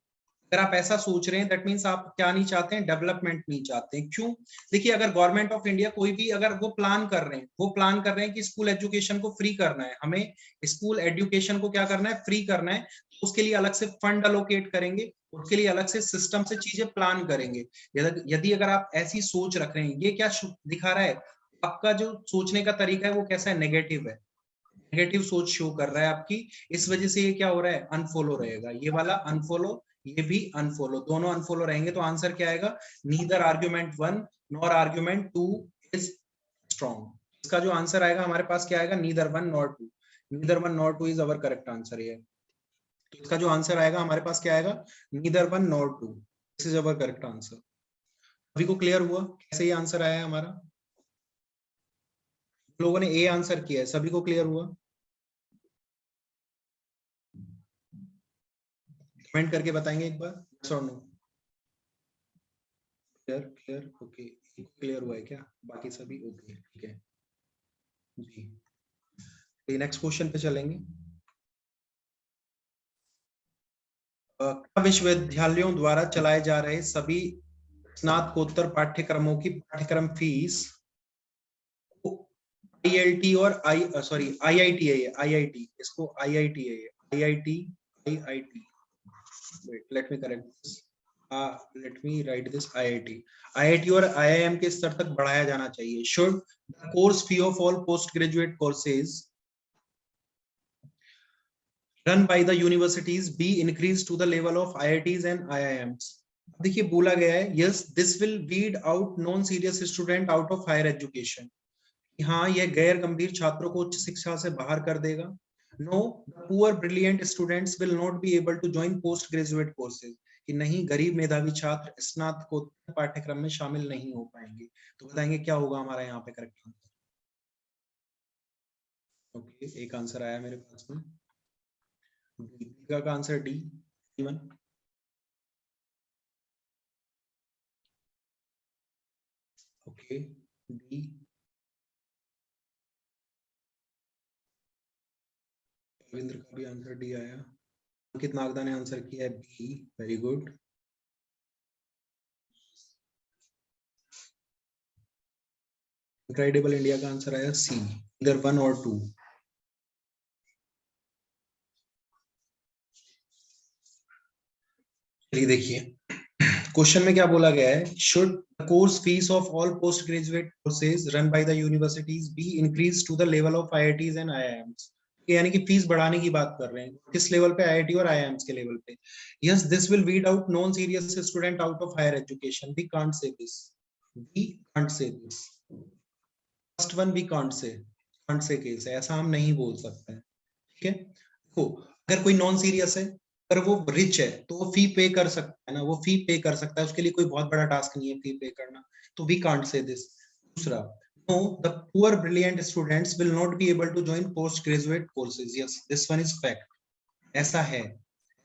अगर आप ऐसा सोच रहे हैं दैट मीन्स आप क्या नहीं चाहते हैं? डेवलपमेंट नहीं चाहते हैं। क्यों? देखिए, अगर गवर्नमेंट ऑफ इंडिया कोई भी, अगर वो प्लान कर रहे हैं, वो प्लान कर रहे हैं कि स्कूल एजुकेशन को फ्री करना है, हमें स्कूल एजुकेशन को क्या करना है? फ्री करना है, तो उसके लिए अलग से फंड अलोकेट करेंगे, उसके लिए अलग से सिस्टम से चीजें प्लान करेंगे। यदि अगर आप ऐसी सोच रख रहे हैं, ये क्या दिखा रहा है? आपका जो सोचने का तरीका है वो कैसा है? नेगेटिव है, नेगेटिव सोच शो कर रहा है आपकी। इस वजह से ये क्या हो रहा है? अनफॉलो रहेगा, ये वाला अनफॉलो, ये भी अनफॉलो, दोनों अनफॉलो रहेंगे। तो आंसर क्या आएगा? Neither argument 1 nor argument 2 is strong. इसका जो आंसर आएगा हमारे पास क्या आएगा? Neither 1 nor 2, neither 1 nor 2 is our correct answer. ये तो इसका जो आंसर आएगा हमारे पास क्या आएगा? Neither 1 nor 2, this is our correct answer. अभी को क्लियर हुआ कैसे ये आंसर आया हमारा? लोगों ने ए आंसर किया है, सभी को क्लियर हुआ? कमेंट करके बताएंगे एक बार, यस और no. Clear, clear, okay. Clear हुआ है क्या? बाकी सभी ओके? ठीक है जी। नेक्स्ट क्वेश्चन पे चलेंगे। विश्वविद्यालयों द्वारा चलाए जा रहे सभी स्नातकोत्तर पाठ्यक्रमों की पाठ्यक्रम फीस आईएलटी और आईआईटी है, आईआईटी, इसको आईआईटी है, IIT, IIT, wait let me correct this, let me write this IIT, IIT और IIM के स्तर तक बढ़ाया जाना चाहिए। should the course fee of all post graduate courses run by the universities be increased to the level of IITs and IIMs? देखिए बोला गया है yes this will weed out non serious student out of higher education, हाँ यह गैर गंभीर छात्रों को उच्च शिक्षा से बाहर कर देगा। No, poor brilliant students will not be able to join post graduate courses, कि नहीं गरीब मेधावी छात्र स्नातकोत्तर पाठ्यक्रम में शामिल नहीं हो पाएंगे। तो बताएंगे क्या होगा हमारा यहाँ पे करेक्ट आंसर? ओके, एक आंसर आया मेरे पास में, का answer D, even okay D. Ravindra का भी आंसर डी आया। अंकित नागदा ने आंसर किया है B, very good. Incredible India का आंसर आया सी, इधर 1 और 2। चलिए देखिए क्वेश्चन में क्या बोला गया है, should the course fees of all post graduate courses run by the universities be increase to the level of IITs and IIMs. यानी कि फीस बढ़ाने की बात कर रहे हैं, किस लेवल पे, आईआईटी और आईआईएम्स के लेवल पे। Yes this will weed out non serious student out of higher education, we can't say this, we can't say this, first one we can't say case है, ऐसा हम नहीं बोल सकते हैं, ठीक है। देखो अगर कोई नॉन सीरियस है, अगर वो रिच है तो वो फी पे कर सकता है ना, वो फी पे कर सकता है, उसके लिए कोई बहुत बड़ा टास्क नहीं है फी पे करना, तो वी कांट से दिस। दूसरा, no the poor brilliant students will not be able to join post graduate courses, yes this one is fact, ऐसा है,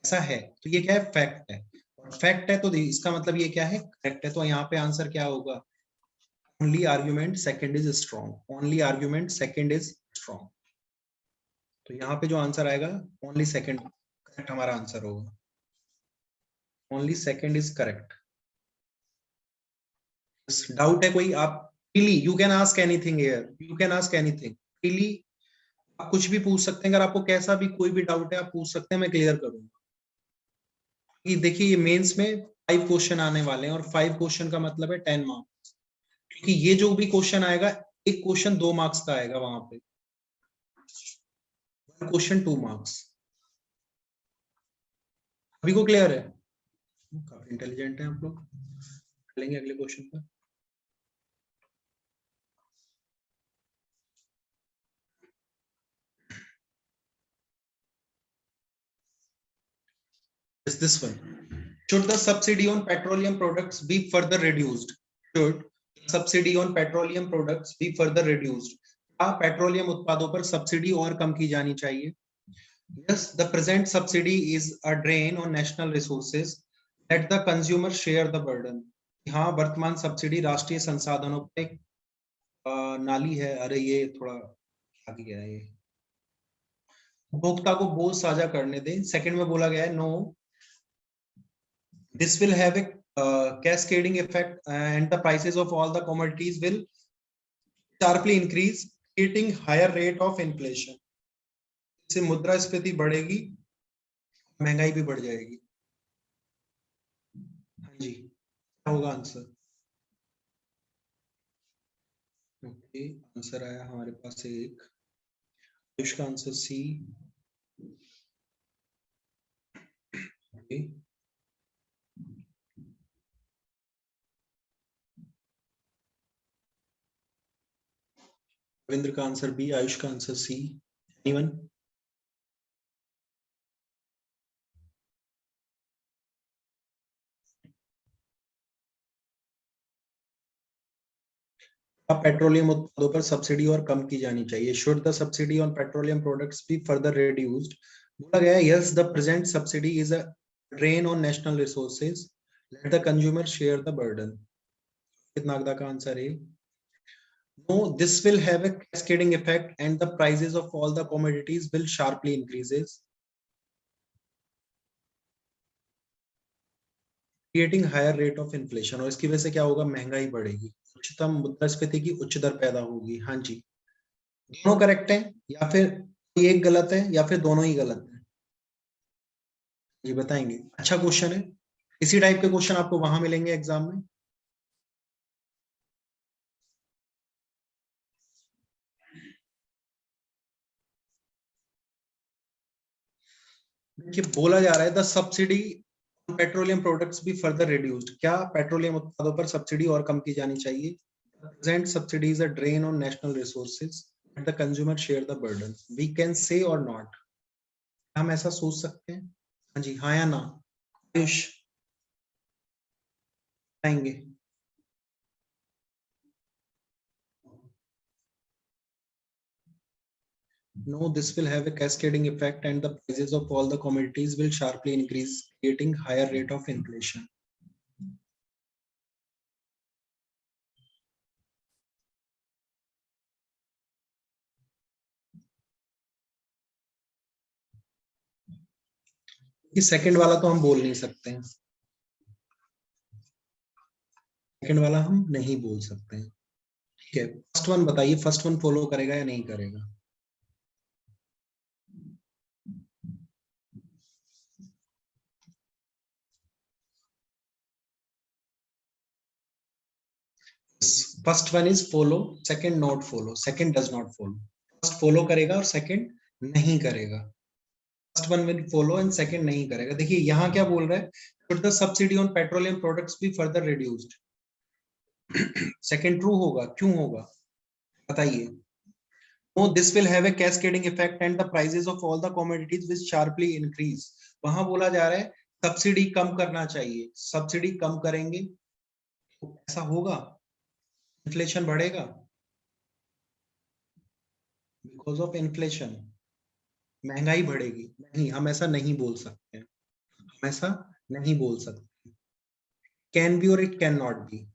ऐसा है, तो ये क्या है, फैक्ट है। फैक्ट है तो इसका मतलब ये क्या है, करेक्ट है, तो यहाँ पे आंसर क्या होगा, only argument second is strong, only argument second is strong. तो यहाँ पे जो आंसर आएगा ओनली सेकंड करेक्ट हमारा आंसर होगा, only second is correct. Doubt है कोई, आप freely you can ask anything here, you can ask anything freely, आप कुछ भी पूछ सकते हैं, अगर आपको कैसा भी कोई भी डाउट है आप पूछ सकते हैं, मैं क्लियर करूंगा। ये देखिए ये मेंस में 5 क्वेश्चन आने वाले हैं और 5 क्वेश्चन का मतलब है 10 मार्क्स, क्योंकि ये जो भी क्वेश्चन आएगा, एक क्वेश्चन 2 मार्क्स का आएगा, वहां पे क्वेश्चन 2 मार्क्स। अभी को क्लियर है, काफी इंटेलिजेंट है आप लोग, चलेंगे अगले क्वेश्चन पर। Is this one? Should the subsidy on petroleum products be further reduced? Should subsidy on petroleum products be further reduced? क्या पेट्रोलियम उत्पादों पर सब्सिडी और कम की जानी चाहिए? Yes, the present subsidy is a drain on national resources. Let the consumer share the burden. हाँ वर्तमान subsidy राष्ट्रीय संसाधनों पर एक नाली है, अरे ये थोड़ा आ गया है, ये उपभोक्ता को बोझ साझा करने दें। सेकंड में बोला गया है no, this will have a cascading effect and the prices of all the commodities will sharply increase, creating higher rate of inflation. इससे मुद्रास्फीति बढ़ेगी, महंगाई भी बढ़ जाएगी। हाँ जी, क्या होगा आंसर? ओके आंसर आया हमारे पास एक, आयुष का आंसर सी। ओके रविंद्र का आंसर बी, आयुष का आंसर सी। एनीवन? अब पेट्रोलियम उत्पादों पर सब्सिडी और कम की जानी चाहिए। Should the subsidy on petroleum products be further reduced? बोला गया yes the present subsidy is a drain on national resources, let the consumer share the burden. Nagda का आंसर है no, this will have a cascading effect and the prices of all the commodities will sharply increases, creating higher rate of inflation। और इसकी वजह से क्या होगा, महंगाई बढ़ेगी, उच्चतम मुद्रास्फीति की उच्च दर पैदा होगी। हाँ जी, दोनों करेक्ट है या फिर कोई एक गलत है या फिर दोनों ही गलत है, ये बताएंगे। अच्छा क्वेश्चन है, इसी टाइप के क्वेश्चन आपको वहां मिलेंगे एग्जाम में। देखिए बोला जा रहा है the subsidy petroleum products be further reduced, क्या पेट्रोलियम उत्पादों पर सब्सिडी और कम की जानी चाहिए? present subsidy is a drain on national resources and the consumer share the burden, we can say or not, हम ऐसा सोच सकते हैं? हाँ जी, हाँ या ना? आयुष आएंगे? no, this will have a cascading effect and the prices of all the commodities will sharply increase, creating higher rate of inflation. ये सेकंड वाला तो हम बोल नहीं सकते हैं, सेकंड वाला हम नहीं बोल सकते हैं, ठीक है, फर्स्ट वन बताइए, फर्स्ट वन फॉलो करेगा या नहीं करेगा? First one is follow, second not follow, second does not follow. First follow करेगा और सेकंड नहीं करेगा। First one will follow and second नहीं करेगा। देखिए यहाँ क्या बोल रहा है, should the subsidy on petroleum products be further reduced? Second true होगा, क्यों होगा बताइए? No, this will have a cascading effect and the prices of all the commodities will sharply increase. वहां बोला जा रहा है सब्सिडी कम करना चाहिए, सब्सिडी कम करेंगे तो ऐसा होगा, इन्फ्लेशन बढ़ेगा, बिकॉज ऑफ इन्फ्लेशन महंगाई बढ़ेगी। नहीं, हम ऐसा नहीं बोल सकते, हम ऐसा नहीं बोल सकते। कैन बी और it can not be,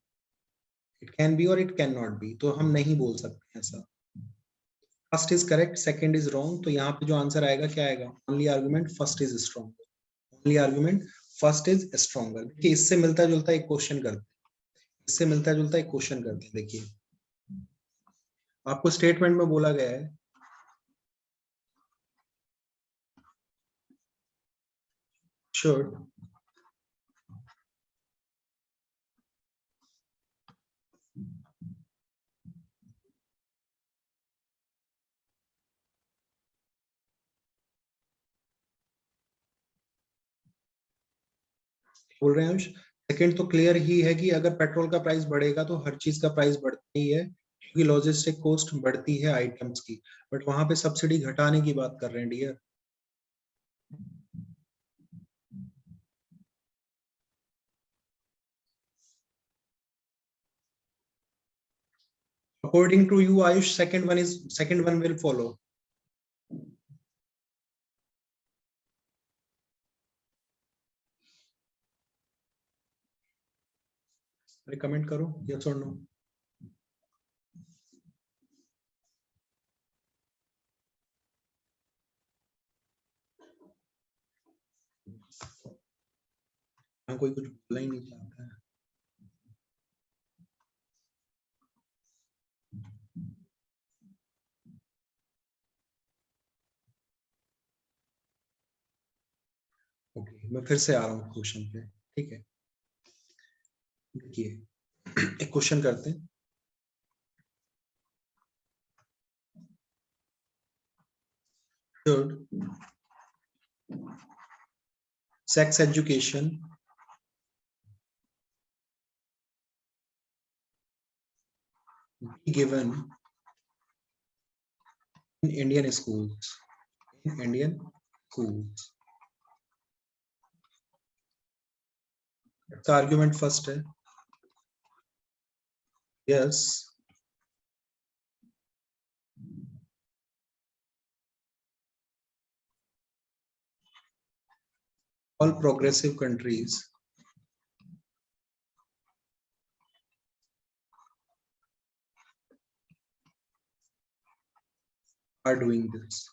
it can be और इट कैन नॉट बी, तो हम नहीं बोल सकते ऐसा। First is correct, second is wrong, तो यहाँ पे जो आंसर आएगा क्या आएगा? Only argument first is stronger, only argument first is stronger. देखिए इससे मिलता जुलता एक क्वेश्चन करते हैं, इससे मिलता जुलता एक क्वेश्चन करते हैं। देखिए आपको स्टेटमेंट में बोला गया है should बोल रहे हैं सेकंड तो क्लियर ही है कि अगर पेट्रोल का प्राइस बढ़ेगा तो हर चीज का प्राइस बढ़ता ही है, क्योंकि लॉजिस्टिक कॉस्ट बढ़ती है आइटम्स की, बट वहां पे सब्सिडी घटाने की बात कर रहे हैं dear. According to you Ayush, second one will follow. Comment करो यस और नो। कोई कुछ बोलना ही नहीं चाहता है। ओके, मैं फिर से आ रहा हूँ क्वेश्चन पे, ठीक है? देखिए एक क्वेश्चन करते हैं। Should sex education be given in Indian schools? In Indian schools. The argument first है yes, all progressive countries are doing this.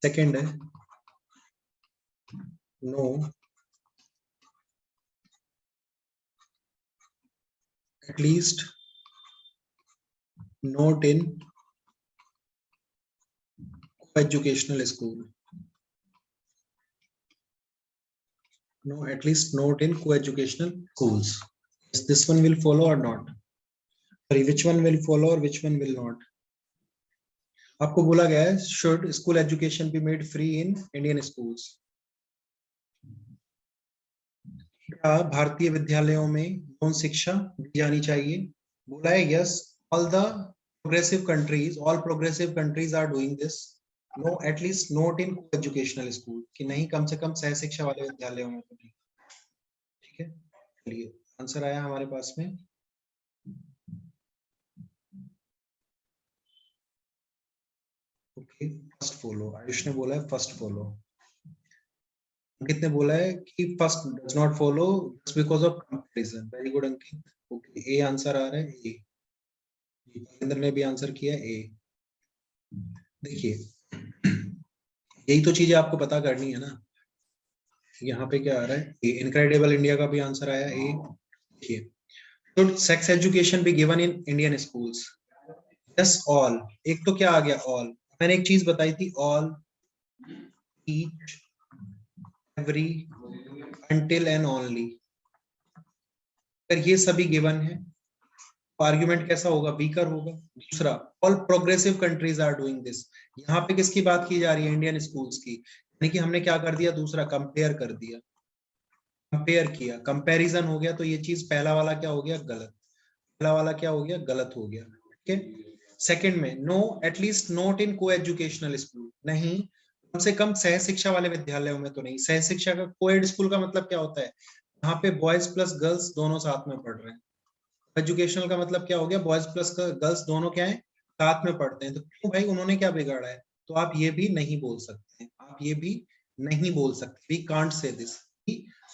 Second है no, at least not in educational school. No, at least not in co-educational schools. Yes, this one will follow or not? Sorry, which one will follow or which one will not? आपको बोला गया है should school education be made free in Indian schools? क्या भारतीय विद्यालयों में यौन शिक्षा दी जानी चाहिए? बोला है yes, all the progressive countries, all progressive countries are doing this. No, at least not in educational school, कि नहीं कम से कम सह शिक्षा वाले विद्यालयों में तो नहीं। ठीक है, चलिए आंसर आया हमारे पास में। ओके, फर्स्ट फॉलो, आयुष ने बोला है फर्स्ट फॉलो। अंकित ने बोला है कि first does not follow just because of comparison. Very good Ankit. Okay, A answer आ रहा है, ए। इंद्र ने भी आंसर किया ए। देखिए यही तो चीजें आपको पता करनी है ना। यहाँ पे क्या आ रहा है, ए। इनक्रेडिबल इंडिया का भी आंसर आया ए। देखिए, तो सेक्स एजुकेशन भी given in Indian schools, yes all, एक तो क्या आ गया ऑल, मैंने एक चीज बताई थी all, each, every, until and only, अगर ये सभी गिवन है तो आर्ग्यूमेंट कैसा होगा, वीकर होगा। दूसरा, all progressive countries are doing this, यहाँ पे किसकी बात की जा रही है, इंडियन स्कूल्स की, यानी कि हमने क्या कर दिया, दूसरा कंपेयर कर दिया, कंपेयर किया, कंपैरिजन हो गया, तो ये चीज पहला वाला क्या हो गया, गलत, पहला वाला क्या हो गया, गलत हो गया। ठीक है, सेकंड में नो एटलीस्ट नॉट इन को एजुकेशनल स्कूल, नहीं, कम से कम सह शिक्षा वाले विद्यालयों में तो नहीं। सह शिक्षा का कोएड स्कूल का मतलब क्या होता है, यहाँ पे बॉयज प्लस गर्ल्स दोनों साथ में पढ़ रहे हैं। एजुकेशनल का मतलब क्या हो गया, बॉयज प्लस गर्ल्स दोनों क्या है, साथ में पढ़ते हैं। तो क्यों भाई, उन्होंने क्या बिगाड़ा है, तो आप ये भी नहीं बोल सकते, आप ये भी नहीं बोल सकते, we can't say this,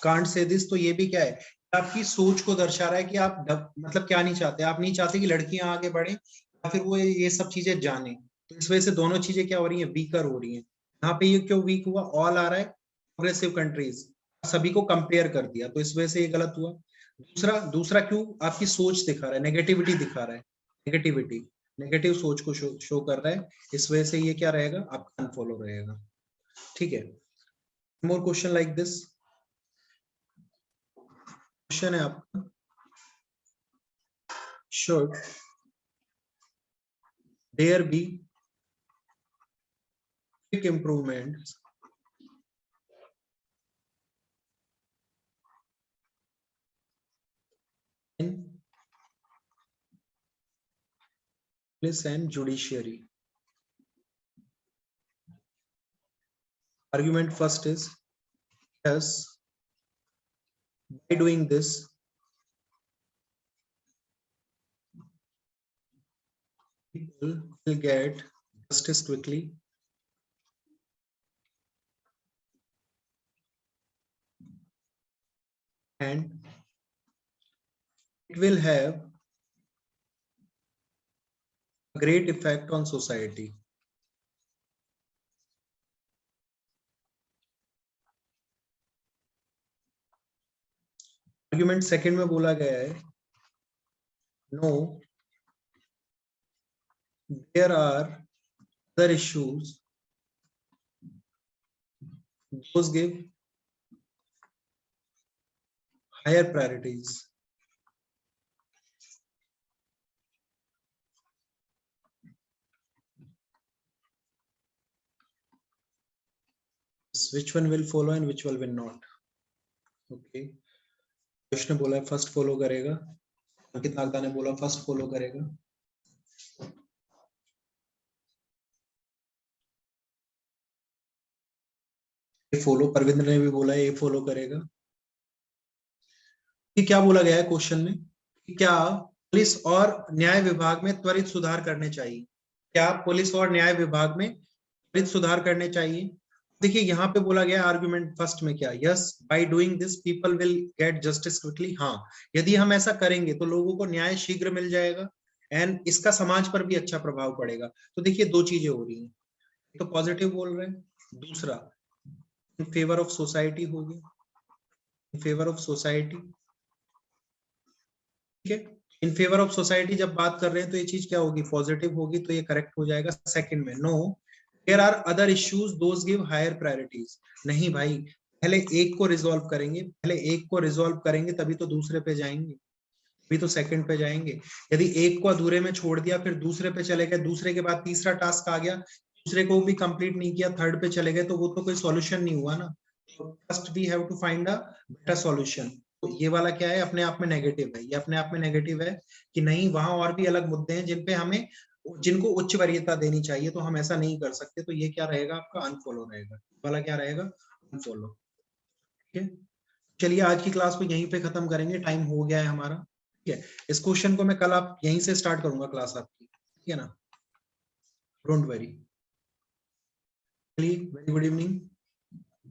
can't say this, तो ये भी क्या है, आपकी सोच को दर्शा रहा है कि आप मतलब क्या नहीं चाहते, आप नहीं चाहते कि लड़कियां आगे बढ़े या फिर वो ये सब चीजें जाने, तो इस वजह से दोनों चीजें क्या हो रही है, वीकर हो रही है। यहाँ पे ये क्यों वीक हुआ, ऑल आ रहा है, प्रोग्रेसिव कंट्रीज, सभी को कंपेयर कर दिया, तो इस वजह से ये गलत हुआ। दूसरा, दूसरा क्यों, आपकी सोच दिखा रहा है, नेगेटिविटी दिखा रहा है, नेगेटिविटी, नेगेटिव सोच को शो कर रहा है, इस वजह से ये क्या रहेगा, आपका अनफॉलो रहेगा। ठीक है, more question like this, question है आपका, should there be quick improvement in police and judiciary. Argument first is yes, by doing this people will get justice quickly and it will have a great effect on society. Argument second में बोला गया है, no there are other issues those give higher priorities. Which one will follow and which one will not? Okay, Krishna ने बोला first follow करेगा, अंकित नागदा ने बोला first follow करेगा, ये फॉलो, परविंद्र ने भी बोला ये फॉलो करेगा। कि क्या बोला गया है क्वेश्चन में, कि क्या पुलिस और न्याय विभाग में त्वरित सुधार करने चाहिए, क्या पुलिस और न्याय विभाग में त्वरित सुधार करने चाहिए। देखिए यहाँ पे बोला गया आर्गुमेंट फर्स्ट में क्या, yes by doing this people will get justice quickly, हाँ यदि हम ऐसा करेंगे तो लोगों को न्याय शीघ्र मिल जाएगा एंड इसका समाज पर भी अच्छा प्रभाव पड़ेगा। तो देखिए दो चीजें हो रही हैं, तो पॉजिटिव बोल रहे हैं, दूसरा इन फेवर ऑफ सोसाइटी हो गया, इन फेवर ऑफ सोसाइटी। ठीक है, इन फेवर ऑफ सोसाइटी जब बात कर रहे हैं तो ये चीज क्या होगी, पॉजिटिव होगी, तो ये करेक्ट हो जाएगा। सेकंड में no there are other issues those give higher priorities, नहीं भाई, पहले एक को रिजॉल्व करेंगे, पहले एक को रिजॉल्व करेंगे तभी तो दूसरे पे जाएंगे, तभी तो सेकंड पे जाएंगे। यदि एक को अधूरे में छोड़ दिया फिर दूसरे पे चले गए, दूसरे के बाद तीसरा टास्क आ गया, दूसरे को भी कंप्लीट नहीं किया, थर्ड पे चले गए, तो वो तो कोई सॉल्यूशन नहीं हुआ ना। First we have to find a better solution. तो ये वाला क्या है, अपने आप में नेगेटिव है, ये अपने आप में नेगेटिव है कि नहीं, वहां और भी अलग मुद्दे हैं जिन पे हमें, जिनको उच्च वरीयता देनी चाहिए, तो हम ऐसा नहीं कर सकते, तो ये क्या रहेगा आपका, अनफॉलो रहेगा, वाला क्या रहेगा, अनफॉलो। ठीक है, चलिए आज की क्लास को यहीं पे खत्म करेंगे, टाइम हो गया है हमारा। ठीक है, इस क्वेश्चन को मैं कल आप यहीं से स्टार्ट करूंगा क्लास आपकी, ठीक है ना, डोंट वरी। चलिए, वेरी गुड इवनिंग।